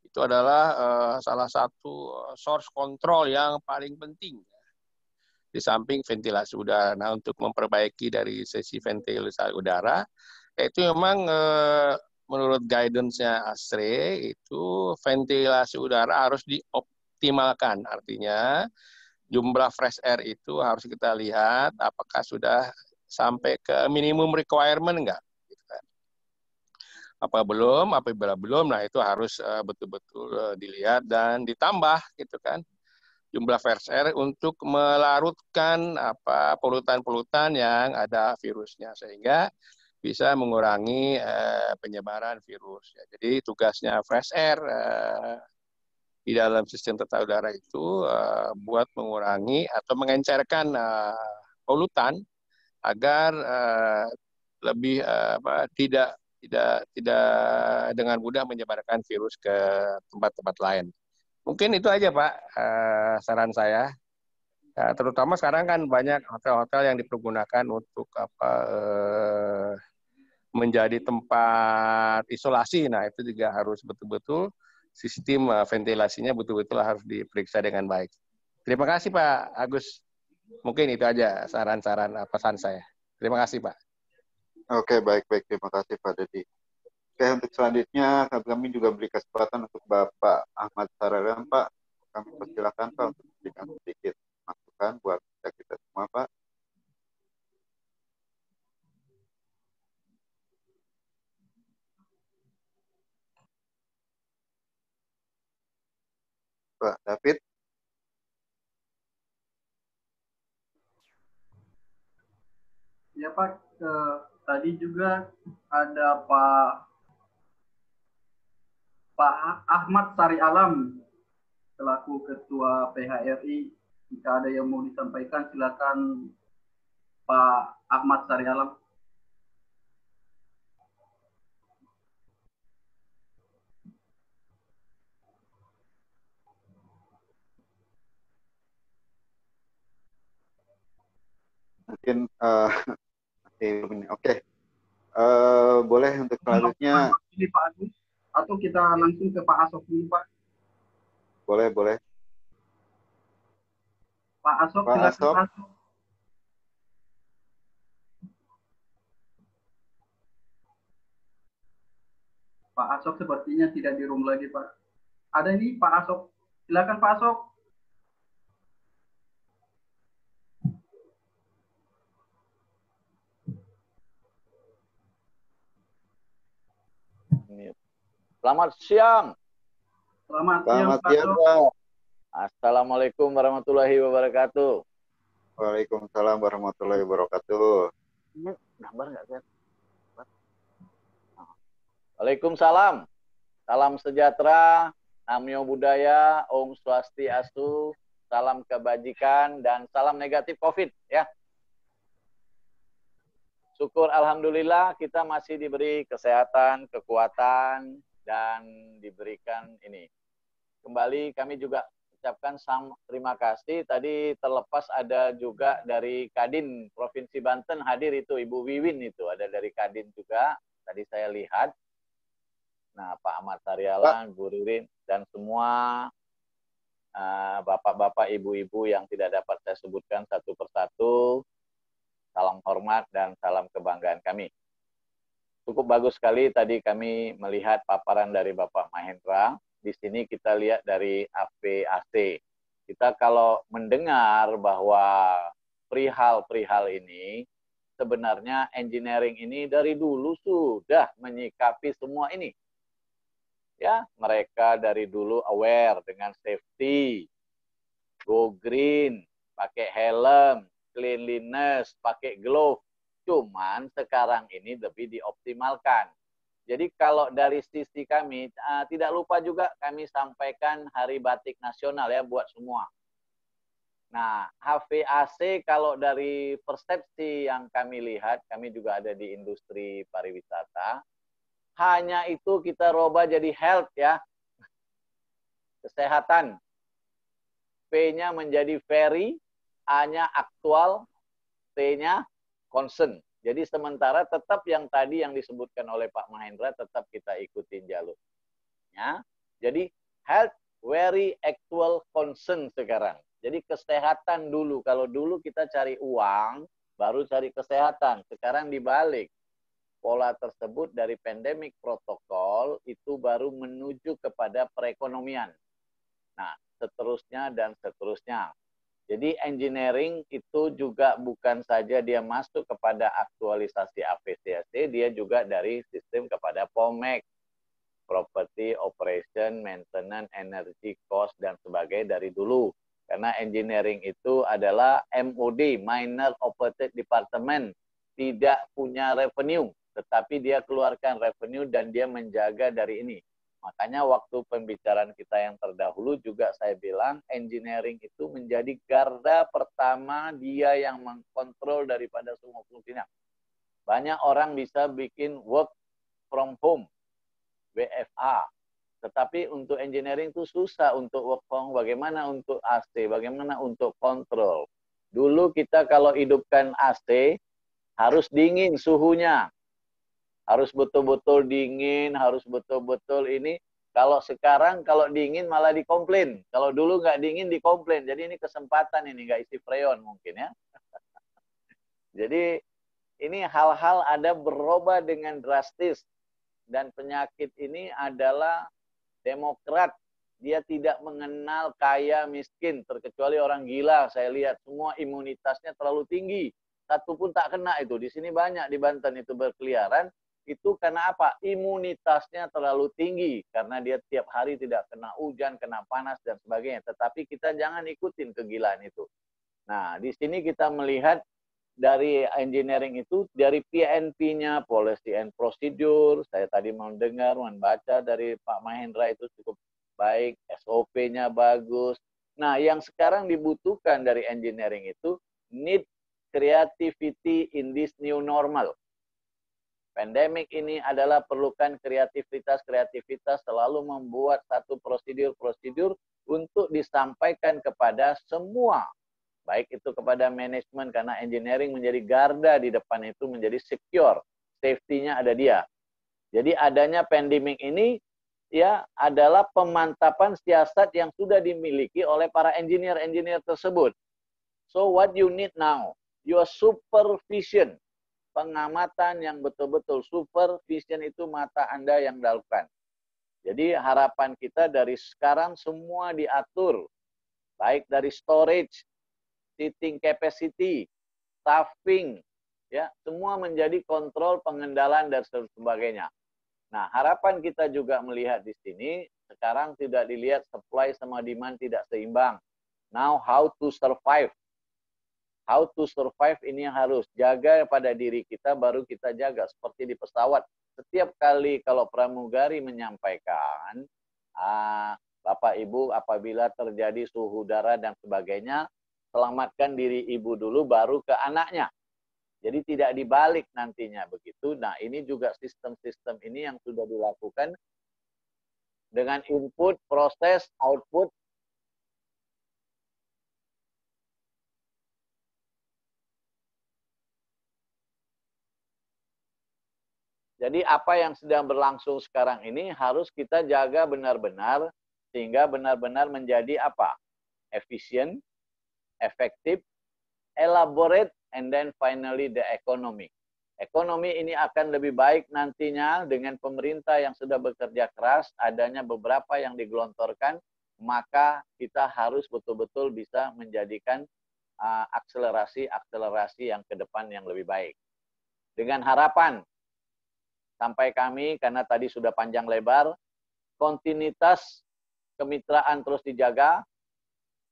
Itu adalah salah satu source control yang paling penting. Di samping ventilasi udara. Nah, untuk memperbaiki dari sisi ventilasi udara, itu memang menurut guidance-nya ASRE itu ventilasi udara harus dioptimalkan. Artinya jumlah fresh air itu harus kita lihat apakah sudah sampai ke minimum requirement enggak. Apabila belum, nah itu harus betul-betul dilihat dan ditambah gitu kan. Jumlah fresh air untuk melarutkan polutan-polutan yang ada virusnya sehingga bisa mengurangi penyebaran virus. Ya, jadi tugasnya fresh air di dalam sistem tata udara itu buat mengurangi atau mengencerkan polutan agar lebih tidak dengan mudah menyebarkan virus ke tempat-tempat lain. Mungkin itu aja Pak saran saya. Ya, terutama sekarang kan banyak hotel-hotel yang dipergunakan untuk menjadi tempat isolasi. Nah itu juga harus betul-betul sistem ventilasinya betul-betul harus diperiksa dengan baik. Terima kasih Pak Agus. Mungkin itu aja saran-saran pesan saya. Terima kasih Pak. Oke, baik. Terima kasih Pak Dedi. Oke, untuk selanjutnya kami juga beri kesempatan untuk Bapak Ahmad Saragan, Pak. Kami persilakan Pak untuk memberikan sedikit masukan buat kita semua, Pak. Pak David. Ya Pak, tadi juga ada Pak Ahmad Sari Alam selaku Ketua PHRI. Jika ada yang mau disampaikan, silakan Pak Ahmad Sari Alam. Mungkin oke. Boleh untuk selanjutnya. Ini Pak Agus, atau kita langsung ke Pak Asok dulu Pak. Boleh. Pak Asok, Pak silakan Asok. Pak Asok. Pak Asok sepertinya tidak di room lagi Pak. Ada ini Pak Asok. Silakan Pak Asok. Selamat siang. Selamat siang Pak. Assalamualaikum warahmatullahi wabarakatuh. Waalaikumsalam warahmatullahi wabarakatuh. Gambar nggak kan? Waalaikumsalam. Salam sejahtera, Namyo Buddhaya, Om Swastiastu, salam kebajikan, dan salam negatif COVID ya. Syukur alhamdulillah kita masih diberi kesehatan, kekuatan, dan diberikan ini. Kembali kami juga ucapkan terima kasih. Tadi terlepas ada juga dari Kadin Provinsi Banten hadir itu, Ibu Wiwin itu ada dari Kadin juga. Tadi saya lihat. Nah, Pak Ahmad Saryalan, Bu Ririn, dan semua bapak-bapak, ibu-ibu yang tidak dapat saya sebutkan satu persatu. Salam hormat dan salam kebanggaan kami. Cukup bagus sekali tadi kami melihat paparan dari Bapak Mahendra. Di sini kita lihat dari AVAC. Kita kalau mendengar bahwa perihal ini, sebenarnya engineering ini dari dulu sudah menyikapi semua ini. Ya, mereka dari dulu aware dengan safety, go green, pakai helm, cleanliness, pakai glove. Cuman sekarang ini lebih dioptimalkan. Jadi kalau dari sisi kami, tidak lupa juga kami sampaikan Hari Batik Nasional ya buat semua. Nah, HVAC kalau dari persepsi yang kami lihat, kami juga ada di industri pariwisata, hanya itu kita rubah jadi health ya, kesehatan. P-nya menjadi very, A-nya aktual, T-nya concern. Jadi sementara tetap yang tadi yang disebutkan oleh Pak Mahendra tetap kita ikutin jalurnya. Jadi health, very actual concern sekarang. Jadi kesehatan dulu. Kalau dulu kita cari uang, baru cari kesehatan. Sekarang dibalik. Pola tersebut dari pandemic protokol itu baru menuju kepada perekonomian. Nah, seterusnya dan seterusnya. Jadi engineering itu juga bukan saja dia masuk kepada aktualisasi APCAC, dia juga dari sistem kepada POMEC. Property, Operation, Maintenance, Energy, Cost, dan sebagainya dari dulu. Karena engineering itu adalah MOD, Minor Operating Department. Tidak punya revenue, tetapi dia keluarkan revenue dan dia menjaga dari ini. Makanya waktu pembicaraan kita yang terdahulu juga saya bilang engineering itu menjadi garda pertama dia yang mengkontrol daripada semua fungsinya. Banyak orang bisa bikin work from home, WFH. Tetapi untuk engineering itu susah untuk work from home. Bagaimana untuk AC, bagaimana untuk kontrol. Dulu kita kalau hidupkan AC harus dingin suhunya. Harus betul-betul dingin, harus betul-betul ini. Kalau sekarang kalau dingin malah dikomplain. Kalau dulu nggak dingin dikomplain. Jadi ini kesempatan ini, nggak isi freon mungkin ya. Jadi ini hal-hal ada berubah dengan drastis. Dan penyakit ini adalah demokrat. Dia tidak mengenal kaya miskin. Terkecuali orang gila. Saya lihat semua imunitasnya terlalu tinggi. Satu pun tak kena itu. Di sini banyak di Banten itu berkeliaran. Itu karena apa? Imunitasnya terlalu tinggi. Karena dia tiap hari tidak kena hujan, kena panas, dan sebagainya. Tetapi kita jangan ikutin kegilaan itu. Nah, di sini kita melihat dari engineering itu, dari PNP-nya, Policy and Procedure, saya tadi mendengar, membaca dari Pak Mahendra itu cukup baik, SOP-nya bagus. Nah, yang sekarang dibutuhkan dari engineering itu, need creativity in this new normal. Pandemik ini adalah perlukan kreativitas selalu membuat satu prosedur untuk disampaikan kepada semua. Baik itu kepada manajemen, karena engineering menjadi garda di depan itu menjadi secure. Safety-nya ada dia. Jadi adanya pandemik ini ya adalah pemantapan siasat yang sudah dimiliki oleh para engineer tersebut. So what you need now? Your supervision. Pengamatan yang betul-betul, supervision itu mata Anda yang dilakukan. Jadi harapan kita dari sekarang semua diatur, baik dari storage, seating capacity, staffing, ya semua menjadi kontrol pengendalaan dan sebagainya. Nah harapan kita juga melihat di sini sekarang tidak dilihat supply sama demand tidak seimbang. Now how to survive? How to survive ini yang harus jaga pada diri kita, baru kita jaga. Seperti di pesawat, setiap kali kalau pramugari menyampaikan, Bapak Ibu apabila terjadi suhu udara dan sebagainya, selamatkan diri ibu dulu, baru ke anaknya. Jadi tidak dibalik nantinya begitu. Nah ini juga sistem-sistem ini yang sudah dilakukan dengan input, proses, output. Jadi apa yang sedang berlangsung sekarang ini harus kita jaga benar-benar sehingga benar-benar menjadi apa? Efisien, efektif, elaborate, and then finally the economy. Ekonomi ini akan lebih baik nantinya dengan pemerintah yang sudah bekerja keras, adanya beberapa yang digelontorkan, maka kita harus betul-betul bisa menjadikan akselerasi yang ke depan yang lebih baik. Dengan harapan, sampai kami, karena tadi sudah panjang lebar, kontinuitas kemitraan terus dijaga,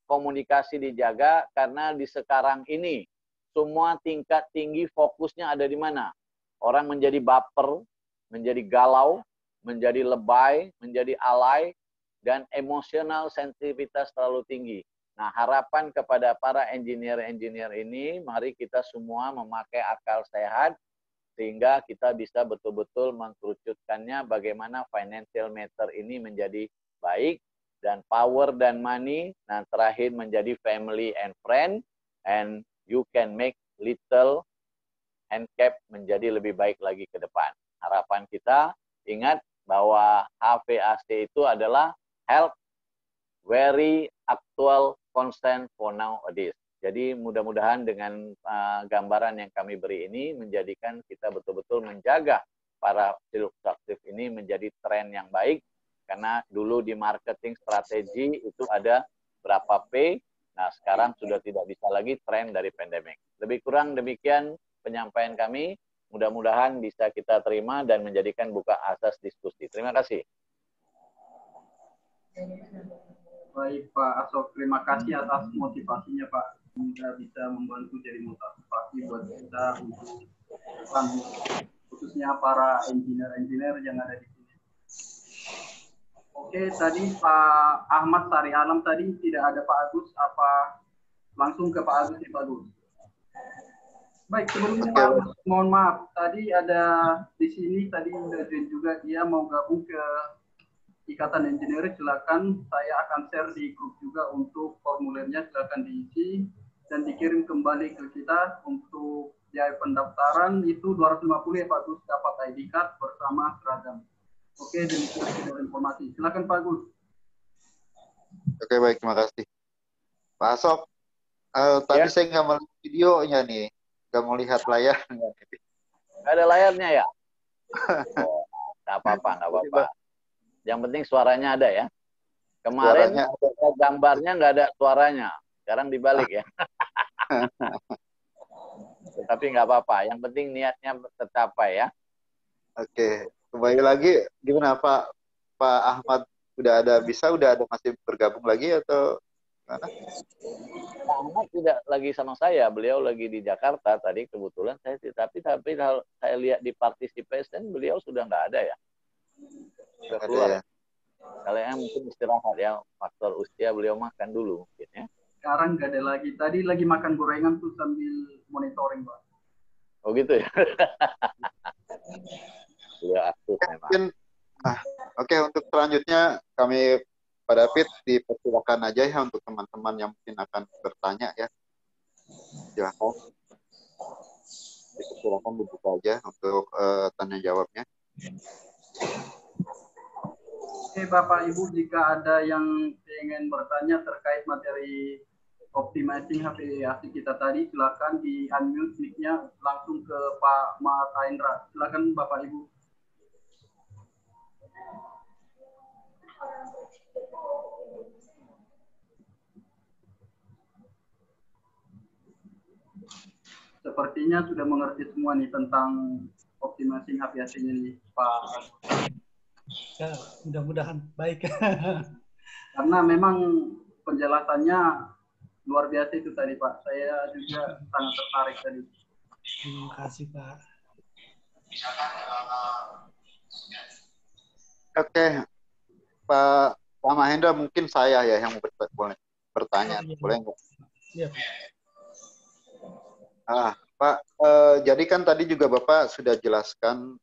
komunikasi dijaga, karena di sekarang ini, semua tingkat tinggi fokusnya ada di mana? Orang menjadi baper, menjadi galau, menjadi lebay, menjadi alay, dan emosional sensitivitas terlalu tinggi. Nah, harapan kepada para engineer-engineer ini, mari kita semua memakai akal sehat, sehingga kita bisa betul-betul mengkerucutkannya bagaimana financial matter ini menjadi baik, dan power dan money, nah terakhir menjadi family and friend, and you can make little handicap menjadi lebih baik lagi ke depan. Harapan kita, ingat bahwa HVAC itu adalah health very actual concern for nowadays. Jadi mudah-mudahan dengan gambaran yang kami beri ini menjadikan kita betul-betul menjaga para filsafat ini menjadi tren yang baik, karena dulu di marketing strategi itu ada berapa P, nah sekarang sudah tidak bisa lagi tren dari pandemik. Lebih kurang demikian penyampaian kami, mudah-mudahan bisa kita terima dan menjadikan buka asas diskusi. Terima kasih. Baik Pak Asok, terima kasih atas motivasinya Pak. Semoga bisa membantu jadi motivasi buat kita untuk depan, khususnya para engineer-engineer yang ada di sini. Oke, tadi Pak Ahmad Sari Alam tadi tidak ada Pak Agus, apa langsung ke Pak Agus nih Pak Agus? Baik, sebelumnya Pak Agus, mohon maaf, tadi ada di sini tadi udah juga dia mau gabung ke Ikatan Engineer, silakan saya akan share di grup juga untuk formulirnya, silakan diisi dan dikirim kembali ke kita untuk biaya pendaftaran itu 250 ya Pak Gus, dapat ID card bersama seragam. Oke, demikian informasi. Silakan Pak Gus. Oke, baik, terima kasih. Pak Asok, tadi saya nggak melihat videonya nih, nggak mau lihat layarnya. Nggak ada layarnya ya? Oh, nggak apa-apa, nggak apa-apa. Yang penting suaranya ada ya. Kemarin gambarnya nggak ada suaranya. Sekarang dibalik ya. Tapi nggak apa-apa. Yang penting niatnya tercapai ya. Oke. Kembali lagi, gimana Pak Ahmad? Udah ada masih bergabung lagi atau gimana? Pak Ahmad tidak lagi sama saya. Beliau lagi di Jakarta tadi kebetulan. Tapi saya lihat di participation beliau sudah nggak ada ya. Sudah keluar ya. Kalian mungkin istirahat ya, faktor usia beliau makan dulu mungkin ya. Sekarang nggak ada lagi. Tadi lagi makan gorengan tuh sambil monitoring Pak. Oh gitu ya. Beliau aktif memang. Nah, oke, untuk selanjutnya kami Pak David dipersilakan aja ya untuk teman-teman yang mungkin akan bertanya ya. Silakan. Dipersilakan dibuka aja untuk tanya jawabnya. Oke Bapak Ibu, jika ada yang ingin bertanya terkait materi optimizing HVAC kita tadi, silakan di unmute mic-nya langsung ke Pak Mahendra. Silakan Bapak Ibu. Sepertinya sudah mengerti semua nih tentang optimizing HVAC-nya nih Pak. Ya, mudah-mudahan baik. Karena memang penjelasannya luar biasa itu tadi Pak. Saya juga sangat tertarik tadi. Terima kasih Pak. Oke, Pak Mahendra, mungkin saya ya yang boleh bertanya, boleh nggak? Iya. Pak, jadi kan tadi juga Bapak sudah jelaskan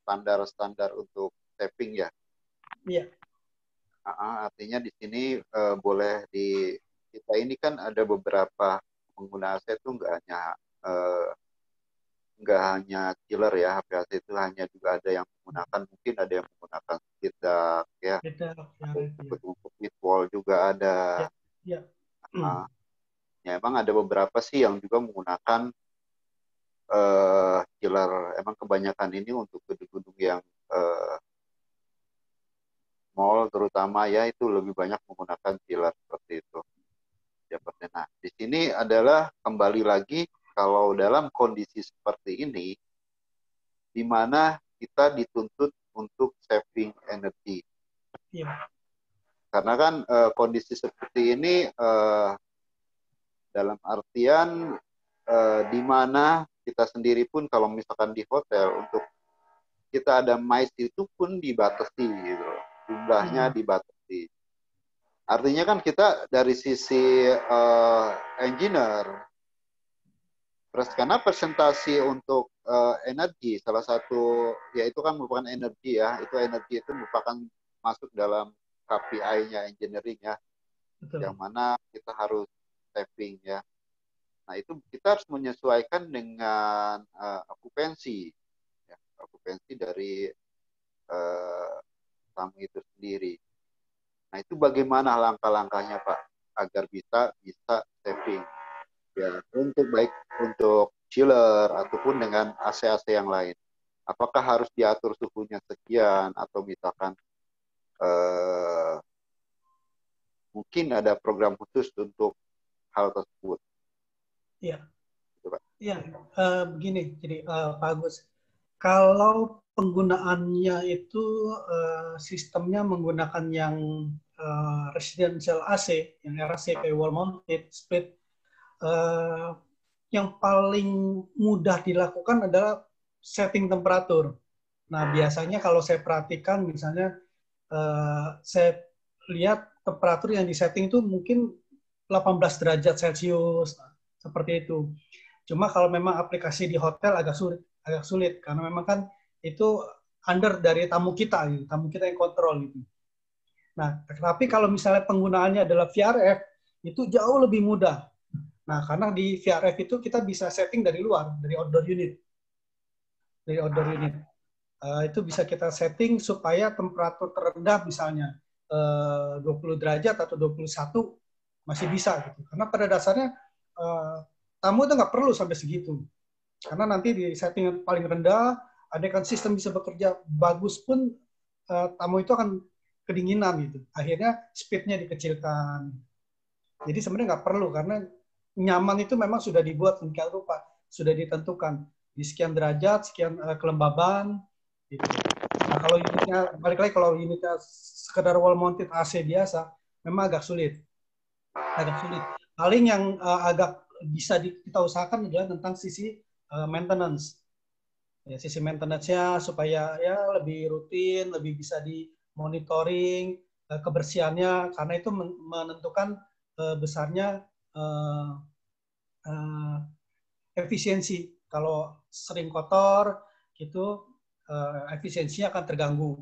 standar-standar untuk taping ya. Iya. Artinya di sini boleh kita ini kan ada beberapa pengguna AC itu nggak hanya chiller ya, HVAC itu hanya juga ada yang menggunakan, mungkin ada yang menggunakan split duct ya. Untuk mid wall juga ada. Ya. Ya, emang ada beberapa sih yang juga menggunakan chiller. Emang kebanyakan ini untuk gedung-gedung yang mall terutama ya, itu lebih banyak menggunakan chiller seperti itu. Nah, di sini adalah kembali lagi kalau dalam kondisi seperti ini, di mana kita dituntut untuk saving energi. Ya. Karena kan kondisi seperti ini dalam artian di mana kita sendiri pun kalau misalkan di hotel untuk kita ada mice itu pun dibatasi gitu. Jumlahnya dibatasi. Artinya kan kita dari sisi engineer, karena presentasi untuk energi, salah satu, ya itu kan merupakan energi ya, itu energi itu merupakan masuk dalam KPI-nya engineering ya, yang mana kita harus saving ya. Nah itu kita harus menyesuaikan dengan okupansi, ya, okupansi dari tamu itu sendiri. Nah itu bagaimana langkah-langkahnya Pak agar bisa saving ya, untuk baik untuk chiller ataupun dengan AC-AC yang lain. Apakah harus diatur suhunya sekian atau misalkan mungkin ada program khusus untuk hal tersebut? Iya. Iya, begini. Jadi Pak Agus, kalau penggunaannya itu sistemnya menggunakan yang residential AC, yang RAC wall mounted split, yang paling mudah dilakukan adalah setting temperatur. Nah, biasanya kalau saya perhatikan, misalnya saya lihat temperatur yang disetting itu mungkin 18 derajat Celcius, seperti itu. Cuma kalau memang aplikasi di hotel agak sulit karena memang kan itu under dari tamu kita yang kontrol gitu. Nah, tapi kalau misalnya penggunaannya adalah VRF, itu jauh lebih mudah. Nah, karena di VRF itu kita bisa setting dari luar, dari outdoor unit. Dari outdoor unit. Itu bisa kita setting supaya temperatur terendah misalnya 20 derajat atau 21 masih bisa gitu. Karena pada dasarnya tamu itu nggak perlu sampai segitu. Karena nanti di setting yang paling rendah, andaikan sistem bisa bekerja bagus pun tamu itu akan kedinginan gitu. Akhirnya speed-nya dikecilkan. Jadi sebenarnya nggak perlu karena nyaman itu memang sudah dibuat sedemikian rupa, sudah ditentukan di sekian derajat, sekian kelembaban. Gitu. Nah kalau unitnya, balik lagi kalau unitnya sekedar wall mounted AC biasa, memang agak sulit. Paling yang agak bisa kita usahakan adalah tentang sisi maintenance. Ya, sisi maintenance-nya supaya ya lebih rutin, lebih bisa dimonitoring kebersihannya, karena itu menentukan besarnya efisiensi. Kalau sering kotor, gitu efisiensinya akan terganggu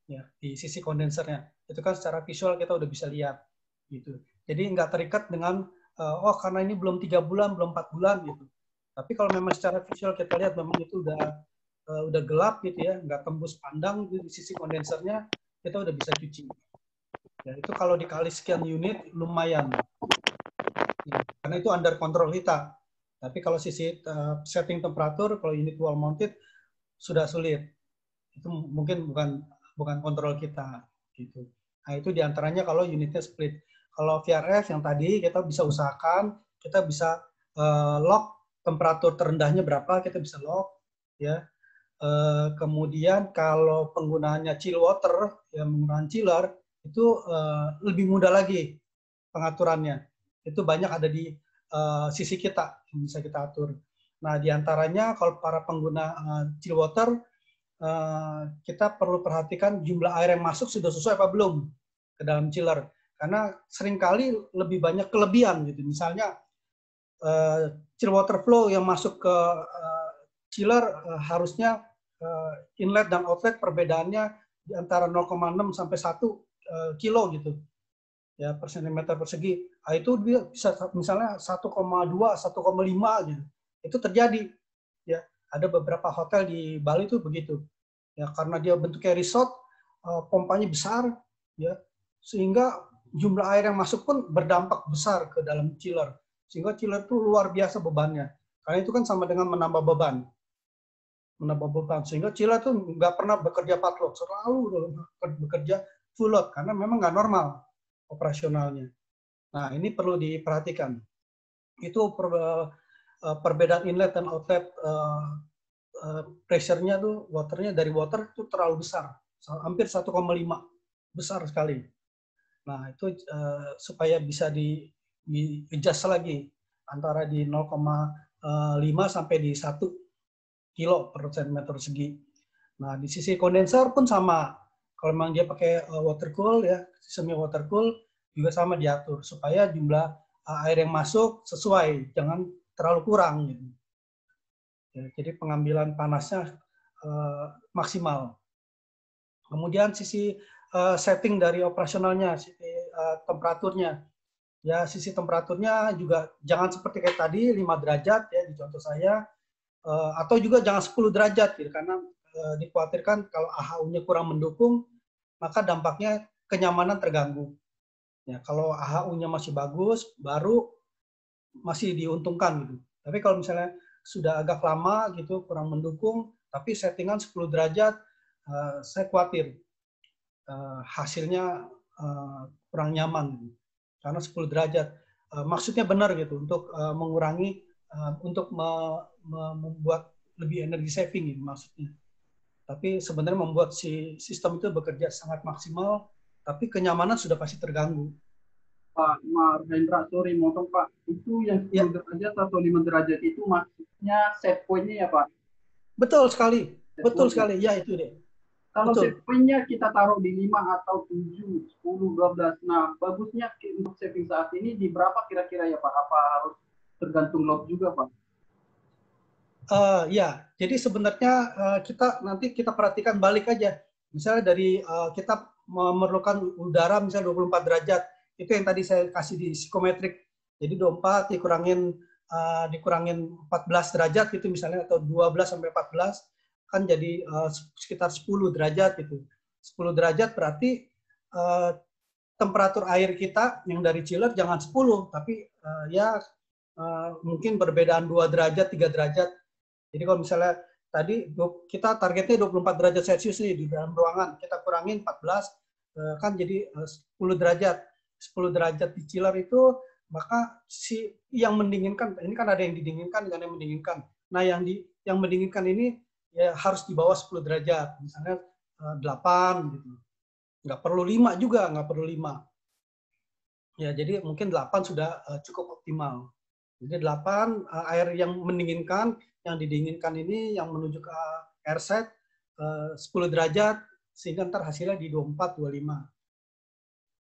ya di sisi kondensernya. Itu kan secara visual kita udah bisa lihat gitu. Jadi nggak terikat dengan karena ini belum 3 bulan, belum 4 bulan gitu. Tapi kalau memang secara visual kita lihat memang itu udah gelap gitu ya, nggak tembus pandang di sisi kondensernya, kita udah bisa cuci. Ya, itu kalau dikali sekian unit lumayan. Ya, karena itu under kontrol kita. Tapi kalau sisi setting temperatur, kalau unit wall mounted sudah sulit. Itu mungkin bukan kontrol kita gitu. Nah, itu diantaranya kalau unitnya split. Kalau VRF yang tadi kita bisa usahakan, kita bisa lock temperatur terendahnya berapa, kita bisa lock ya. Kemudian kalau penggunaannya chill water, ya menggunakan chiller, itu lebih mudah lagi pengaturannya. Itu banyak ada di sisi kita yang bisa kita atur. Nah, diantaranya kalau para pengguna chill water, kita perlu perhatikan jumlah air yang masuk sudah sesuai apa belum ke dalam chiller. Karena seringkali lebih banyak kelebihan gitu. Misalnya chill water flow yang masuk ke chiller harusnya inlet dan outlet perbedaannya di antara 0,6 sampai 1 kilo gitu. Ya, per sentimeter persegi. Nah, itu bisa misalnya 1,2, 1,5 gitu. Itu terjadi. Ya, ada beberapa hotel di Bali itu begitu. Ya, karena dia bentuknya resort, pompanya besar, ya, sehingga jumlah air yang masuk pun berdampak besar ke dalam chiller. Sehingga chiller itu luar biasa bebannya. Karena itu kan sama dengan menambah beban. Sehingga chiller itu nggak pernah bekerja part load, selalu bekerja full load, karena memang nggak normal operasionalnya. Nah, ini perlu diperhatikan. Itu perbedaan inlet dan outlet pressure-nya tuh, waternya dari water itu terlalu besar, hampir 1,5, besar sekali. Nah, itu supaya bisa di-adjust lagi antara di 0,5 sampai di 1 kilo per centimeter persegi. Nah, di sisi kondensor pun sama. Kalau memang dia pakai water cool ya, sistemnya water cool juga sama diatur supaya jumlah air yang masuk sesuai, jangan terlalu kurang gitu. Ya, jadi pengambilan panasnya maksimal. Kemudian sisi setting dari operasionalnya, sisi temperaturnya. Ya, sisi temperaturnya juga jangan seperti kayak tadi 5 derajat ya di contoh saya, atau juga jangan 10 derajat gitu, karena dikhawatirkan kalau AHU-nya kurang mendukung, maka dampaknya kenyamanan terganggu. Ya, kalau AHU-nya masih bagus, baru masih diuntungkan gitu. Tapi kalau misalnya sudah agak lama gitu, kurang mendukung, tapi settingan 10 derajat, saya khawatir hasilnya kurang nyaman gitu. Karena 10 derajat. Maksudnya benar gitu, untuk mengurangi, untuk membuat lebih energi saving gitu, maksudnya. Tapi sebenarnya membuat si sistem itu bekerja sangat maksimal, tapi kenyamanan sudah pasti terganggu. Pak Mahendra, sorry motong Pak, itu yang 10 derajat atau 5 derajat itu maksudnya set point-nya ya Pak? Betul sekali, betul sekali, ya itu deh. Kalau set point-nya kita taruh di 5 atau 7, 10, 12, nah bagusnya untuk saving saat ini di berapa kira-kira ya Pak? Apa harus tergantung load juga Pak? Ya, jadi sebenarnya nanti kita perhatikan balik aja. Misalnya dari kita memerlukan udara misalnya 24 derajat, itu yang tadi saya kasih di psikometrik. Jadi 24 dikurangin 14 derajat gitu misalnya, atau 12 sampai 14 kan jadi sekitar 10 derajat gitu. 10 derajat berarti temperatur air kita yang dari chiller jangan 10, tapi mungkin perbedaan 2 derajat, 3 derajat. Jadi kalau misalnya tadi kita targetnya 24 derajat Celcius nih di dalam ruangan, kita kurangin 14, kan jadi 10 derajat. 10 derajat di chiller itu, maka yang mendinginkan, ini kan ada yang didinginkan dan yang mendinginkan. Nah, yang mendinginkan ini ya harus di bawah 10 derajat, misalnya 8 gitu. Nggak perlu 5 juga, nggak perlu 5. Ya, jadi mungkin 8 sudah cukup optimal. Jadi 8 air yang mendinginkan, yang didinginkan ini yang menuju ke air set 10 derajat, sehingga ntar hasilnya di 24, 25.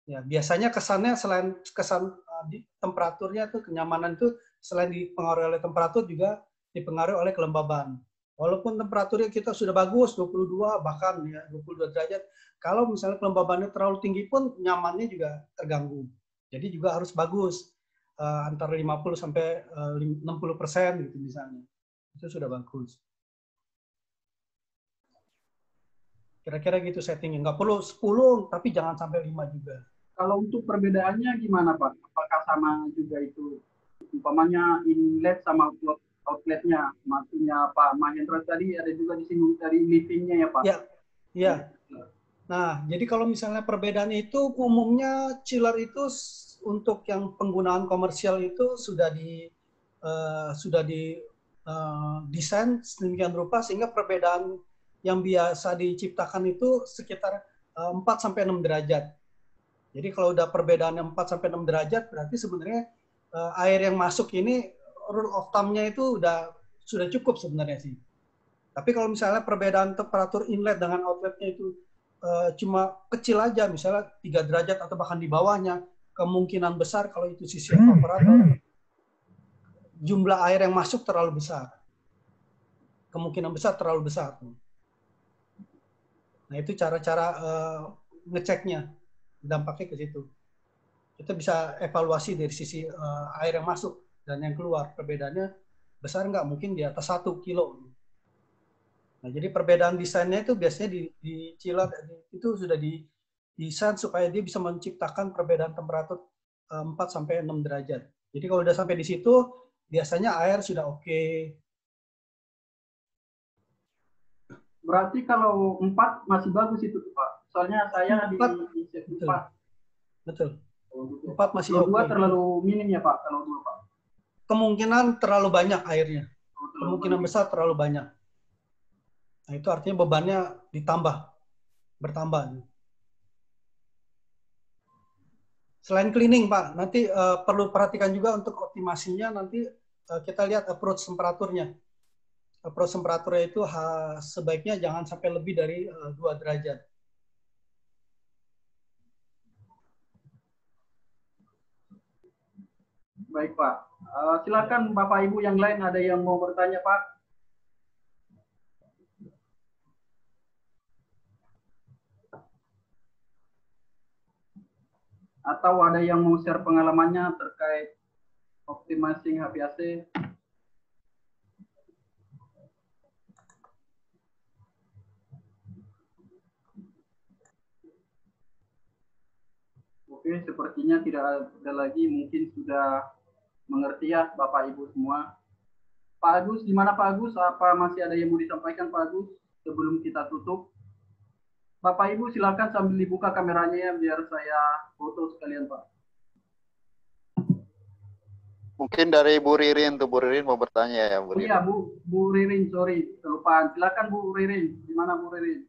Ya, biasanya kesannya selain kesan di temperaturnya tuh, kenyamanan itu selain dipengaruhi oleh temperatur juga dipengaruhi oleh kelembaban. Walaupun temperaturnya kita sudah bagus 22 bahkan ya 22 derajat, kalau misalnya kelembabannya terlalu tinggi pun nyamannya juga terganggu. Jadi juga harus bagus antara 50 sampai 60% gitu misalnya. Itu sudah bagus. Kira-kira gitu settingnya. Nggak perlu 10 tapi jangan sampai 5 juga. Kalau untuk perbedaannya gimana Pak? Apakah sama juga itu? Umpamanya inlet sama outletnya, maksudnya Pak Mahendra tadi ada juga disinggung dari livingnya ya Pak? Ya. Nah, jadi kalau misalnya perbedaannya itu umumnya chiller itu untuk yang penggunaan komersial itu sudah desain sedemikian rupa sehingga perbedaan yang biasa diciptakan itu sekitar 4-6 derajat. Jadi kalau udah perbedaannya 4-6 derajat, berarti sebenarnya air yang masuk ini rule of thumb-nya itu sudah cukup sebenarnya sih. Tapi kalau misalnya perbedaan temperatur inlet dengan outletnya itu cuma kecil aja, misalnya 3 derajat atau bahkan di bawahnya, kemungkinan besar kalau itu sisi evaporator, jumlah air yang masuk terlalu besar. Kemungkinan besar terlalu besar. Nah, itu cara-cara ngeceknya. Dampaknya ke situ. Kita bisa evaluasi dari sisi air yang masuk dan yang keluar. Perbedaannya besar nggak? Mungkin di atas 1 kilo. Nah, jadi perbedaan desainnya itu biasanya di chiller itu sudah didesain supaya dia bisa menciptakan perbedaan temperatur 4-6 derajat. Jadi kalau udah sampai di situ, biasanya air sudah oke. Berarti kalau 4 masih bagus itu Pak. Soalnya saya 4. Betul. 4 masih oke. 2 terlalu minim ya Pak, kalau 2 Pak. Kemungkinan terlalu banyak airnya. Kemungkinan besar terlalu banyak. Nah, itu artinya bebannya bertambah. Selain cleaning Pak, nanti perlu perhatikan juga untuk optimasinya, nanti kita lihat approach temperaturnya. proses temperaturnya itu sebaiknya jangan sampai lebih dari 2 derajat. Baik Pak. Silakan Bapak Ibu yang lain ada yang mau bertanya Pak. Atau ada yang mau share pengalamannya terkait optimizing HPAC? Oke, sepertinya tidak ada lagi. Mungkin sudah mengerti ya Bapak Ibu semua. Pak Agus, gimana Pak Agus? Apa masih ada yang mau disampaikan Pak Agus sebelum kita tutup? Bapak Ibu silakan sambil dibuka kameranya ya, biar saya foto sekalian Pak. Mungkin dari Bu Ririn tuh, Bu Ririn mau bertanya ya Bu Ririn. Iya Bu Ririn, sorry kelupaan. Silakan Bu Ririn, gimana Bu Ririn?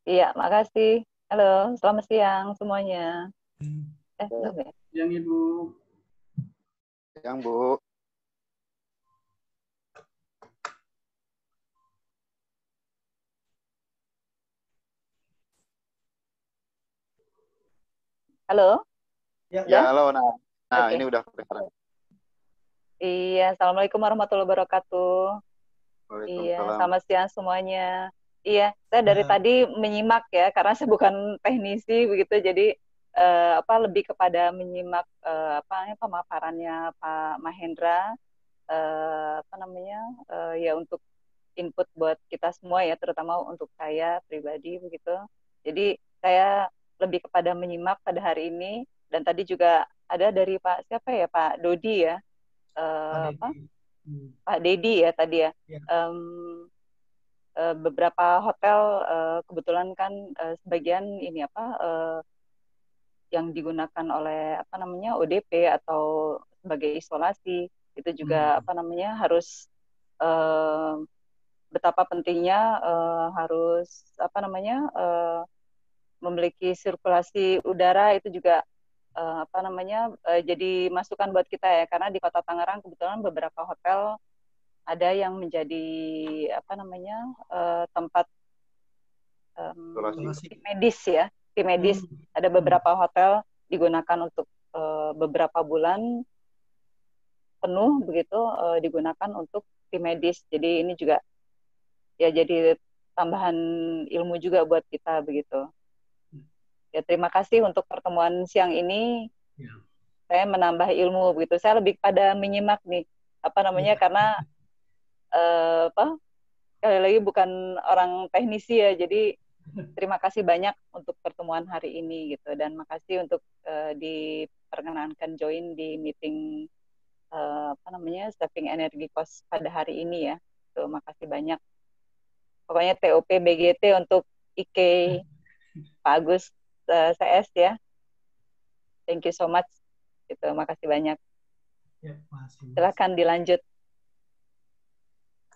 Iya, makasih. Halo, selamat siang semuanya. Belum ya? Yang Ibu. Yang Bu. Halo? Ya, halo. Nah okay. Ini udah kedengaran. Iya, Assalamualaikum warahmatullahi wabarakatuh. Iya, selamat siang semuanya. Iya, saya dari tadi menyimak ya, karena saya bukan teknisi begitu, jadi lebih kepada menyimak pemaparannya Pak Mahendra, ya untuk input buat kita semua ya, terutama untuk saya pribadi begitu. Jadi saya lebih kepada menyimak pada hari ini, dan tadi juga ada dari Pak siapa ya, Pak Dodi ya, Pak Dedi ya tadi ya. Beberapa hotel kebetulan kan sebagian ini yang digunakan oleh ODP atau sebagai isolasi itu juga harus betapa pentingnya harus memiliki sirkulasi udara, itu juga jadi masukan buat kita ya, karena di Kota Tangerang kebetulan beberapa hotel ada yang menjadi tempat tim medis ya, tim medis. Ada beberapa hotel digunakan untuk beberapa bulan penuh begitu, digunakan untuk tim medis. Jadi ini juga ya jadi tambahan ilmu juga buat kita begitu. Ya, terima kasih untuk pertemuan siang ini. Saya menambah ilmu begitu. Saya lebih pada menyimak nih karena sekali lagi bukan orang teknisi ya, jadi terima kasih banyak untuk pertemuan hari ini gitu, dan makasih untuk diperkenankan join di meeting saving energy cost pada hari ini ya. Tuh, makasih banyak. Pokoknya TOP BGT untuk IK Pak Agus CS ya. Thank you so much. Gitu, makasih banyak. Ya, silakan dilanjut.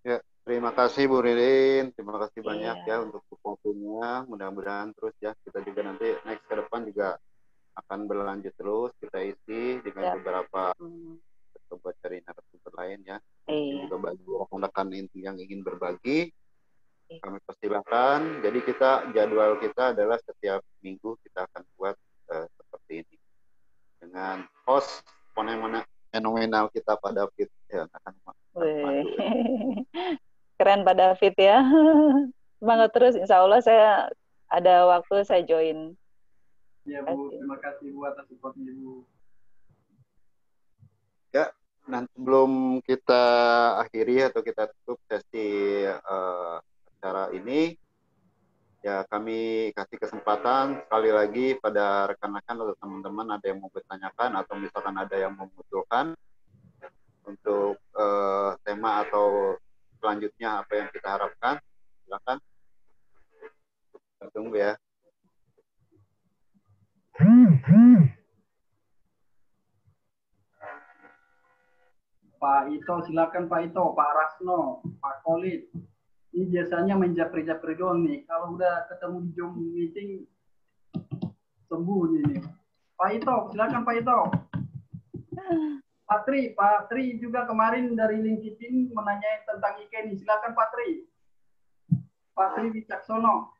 Ya, terima kasih Bu Ririn, terima kasih banyak ya untuk waktunya. Mudah-mudahan terus ya, kita juga nanti next ke depan juga akan berlanjut terus, kita isi dengan beberapa coba cari narasumber lain ya. Juga bagi rekan-rekan yang ingin berbagi, kami persilahkan. Jadi jadwal kita adalah setiap minggu kita akan buat seperti ini dengan host fenomenal kita Pak David ya, keren Pak David ya. Semangat terus, insya Allah saya ada waktu saya join. Ya Bu, terima kasih Bu atas supportnya Bu. Ya, nanti sebelum kita akhiri atau kita tutup sesi acara ini, ya kami kasih kesempatan sekali lagi pada rekan-rekan atau teman-teman ada yang mau bertanyakan atau misalkan ada yang mengusulkan untuk tema atau selanjutnya apa yang kita harapkan, silakan. Kita tunggu ya. Pak Ito, silakan Pak Ito, Pak Rasno, Pak Kolit. Ini biasanya menjapri-japri doang nih. Kalau udah ketemu di Zoom meeting, sembuh nih. Pak Ito, silakan Pak Ito. Pak Tri juga kemarin dari LinkedIn menanyai tentang IK ini. Silakan Pak Tri. Pak Tri Wicaksono.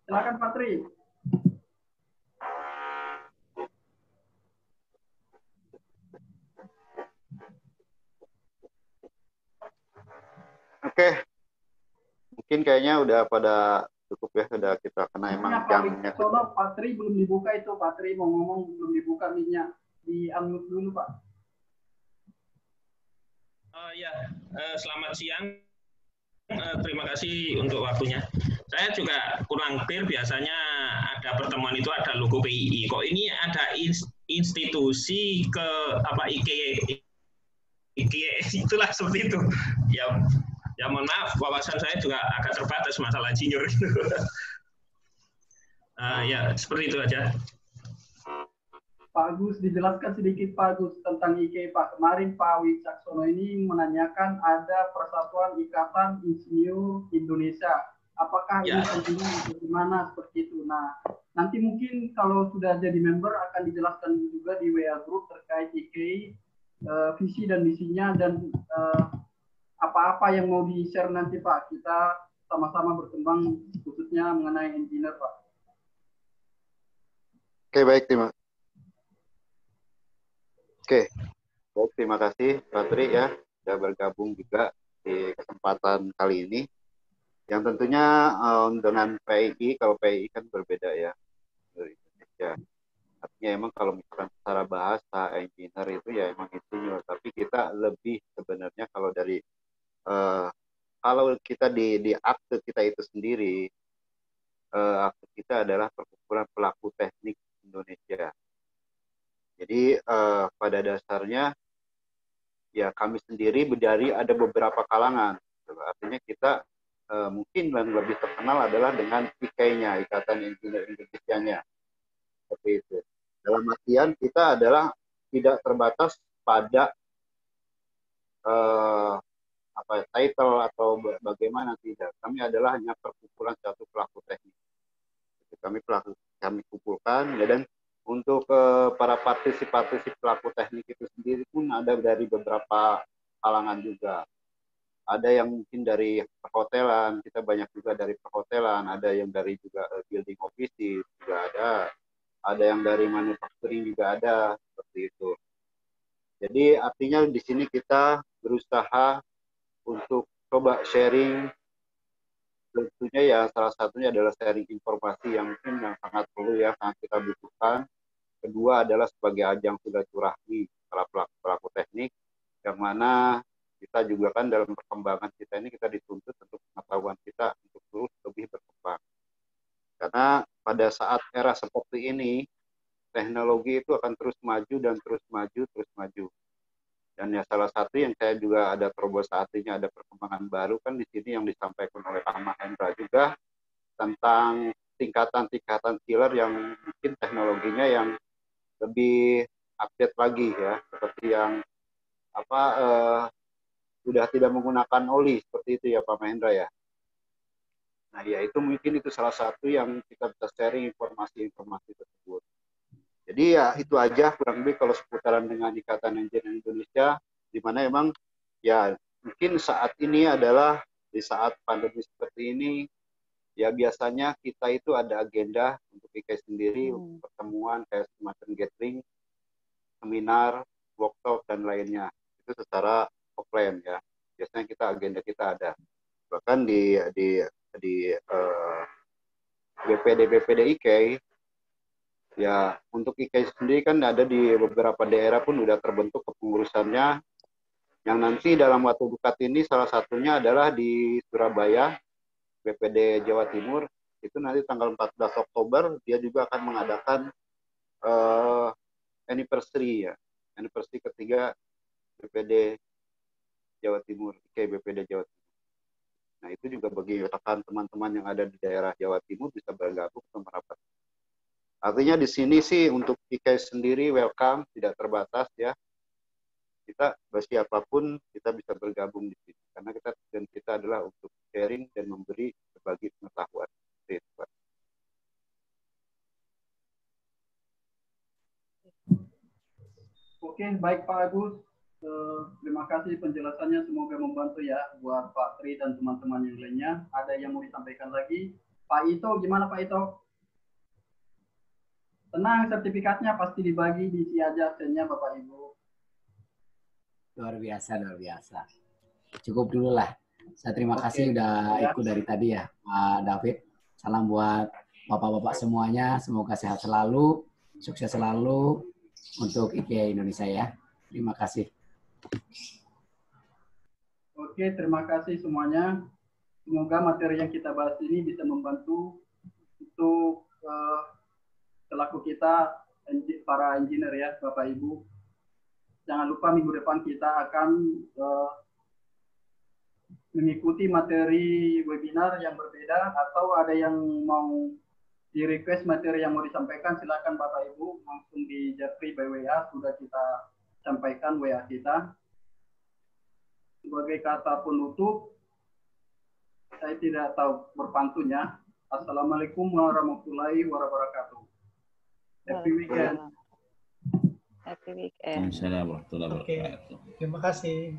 Silakan Pak Tri. Oke, mungkin kayaknya udah pada cukup ya, sudah kita kena emang jamnya. Pak Tri belum dibuka itu, Pak Tri mau ngomong belum dibuka mic-nya. Di-unmute dulu Pak. Selamat siang. Terima kasih untuk waktunya. Saya juga kurang clear, biasanya ada pertemuan itu ada logo PII. Kok ini ada institusi ke apa IK itulah seperti itu. Ya mohon maaf, wawasan saya juga agak terbatas masalah junior itu. Ya seperti itu aja. Pak Agus, dijelaskan sedikit Pak Agus tentang IK Pak. Kemarin Pak Wicaksono ini menanyakan ada Persatuan Ikatan Insinyur Indonesia. Apakah ini pentingnya bagaimana seperti itu? Nah, nanti mungkin kalau sudah jadi member akan dijelaskan juga di WA Group terkait IK, visi dan misinya, dan apa-apa yang mau di-share nanti Pak. Kita sama-sama berkembang khususnya mengenai engineer Pak. Oke, baik, terima kasih Pak Tri ya sudah bergabung juga di kesempatan kali ini. Yang tentunya dengan PII, kalau PII kan berbeda ya dari Indonesia. Artinya emang kalau misalkan secara bahasa engineer itu ya emang insinyur, tapi kita lebih sebenarnya kalau dari kalau kita di akte kita itu sendiri, akte kita adalah Perkumpulan Pelaku Teknik Indonesia. Jadi pada dasarnya ya kami sendiri berdiri ada beberapa kalangan. Artinya kita mungkin yang lebih terkenal adalah dengan IK-nya, Ikatan Insinyur Indonesia-nya. Seperti itu. Dalam artian kita adalah tidak terbatas pada title atau bagaimana, tidak. Kami adalah hanya perkumpulan satu pelaku teknik. Kami kumpulkan ya, dan untuk para partisi pelaku teknik itu sendiri pun ada dari beberapa kalangan juga. Ada yang mungkin dari perhotelan, kita banyak juga dari perhotelan, ada yang dari juga building office juga ada yang dari manufacturing juga ada, seperti itu. Jadi artinya di sini kita berusaha untuk coba sharing. Tentunya ya salah satunya adalah sharing informasi yang mungkin yang sangat perlu ya, sangat kita butuhkan. Kedua adalah sebagai ajang silaturahmi para pelaku teknik, yang mana kita juga kan dalam perkembangan kita ini kita dituntut untuk pengetahuan kita untuk terus lebih berkembang. Karena pada saat era seperti ini, teknologi itu akan terus maju dan terus maju. Dan ya salah satu yang saya juga ada terobos artinya ada perkembangan baru kan di sini yang disampaikan oleh Pak Mahendra juga tentang tingkatan-tingkatan killer yang mungkin teknologinya yang lebih update lagi ya, seperti yang sudah tidak menggunakan oli seperti itu ya Pak Mahendra ya. Nah ya itu mungkin itu salah satu yang kita bisa sharing informasi tersebut. Jadi ya itu aja kurang lebih kalau seputaran dengan Ikatan Engineer Indonesia, di mana emang ya mungkin saat ini adalah di saat pandemi seperti ini, ya biasanya kita itu ada agenda untuk IK sendiri, untuk pertemuan kayak semacam gathering, seminar, workshop dan lainnya. Itu secara offline ya. Biasanya agenda kita ada. Bahkan di BPD IK ya untuk IK sendiri kan ada di beberapa daerah pun sudah terbentuk kepengurusannya, yang nanti dalam waktu dekat ini salah satunya adalah di Surabaya, BPD Jawa Timur, itu nanti tanggal 14 Oktober dia juga akan mengadakan anniversary ketiga BPD Jawa Timur, IK BPD Jawa Timur. Nah itu juga bagi rekan teman-teman yang ada di daerah Jawa Timur bisa bergabung ke merapat. Artinya di sini sih untuk IK sendiri welcome, tidak terbatas ya. Kita siapapun kita bisa bergabung di sini karena kita adalah untuk sharing dan memberi berbagi pengetahuan. Itu, Pak. Oke, baik Pak Agus. Terima kasih penjelasannya, semoga membantu ya buat Pak Tri dan teman-teman yang lainnya. Ada yang mau disampaikan lagi? Pak Ito, gimana Pak Ito? Tenang, sertifikatnya pasti dibagi, diisi aja absennya Bapak Ibu. Luar biasa, luar biasa. Cukup dulu lah. Saya terima kasih udah ikut dari tadi ya, Pak David. Salam buat Bapak-Bapak semuanya. Semoga sehat selalu, sukses selalu untuk IPA Indonesia ya. Terima kasih. Oke, terima kasih semuanya. Semoga materi yang kita bahas ini bisa membantu untuk selaku kita para engineer ya, Bapak Ibu. Jangan lupa minggu depan kita akan mengikuti materi webinar yang berbeda, atau ada yang mau di request materi yang mau disampaikan, silakan Bapak Ibu langsung di Japri by WA, sudah kita sampaikan WA kita. Sebagai kata penutup, saya tidak tahu berpantunnya. Assalamualaikum warahmatullahi wabarakatuh. Happy weekend. Happy weekend. Assalamualaikum warahmatullahi wabarakatuh. Terima kasih.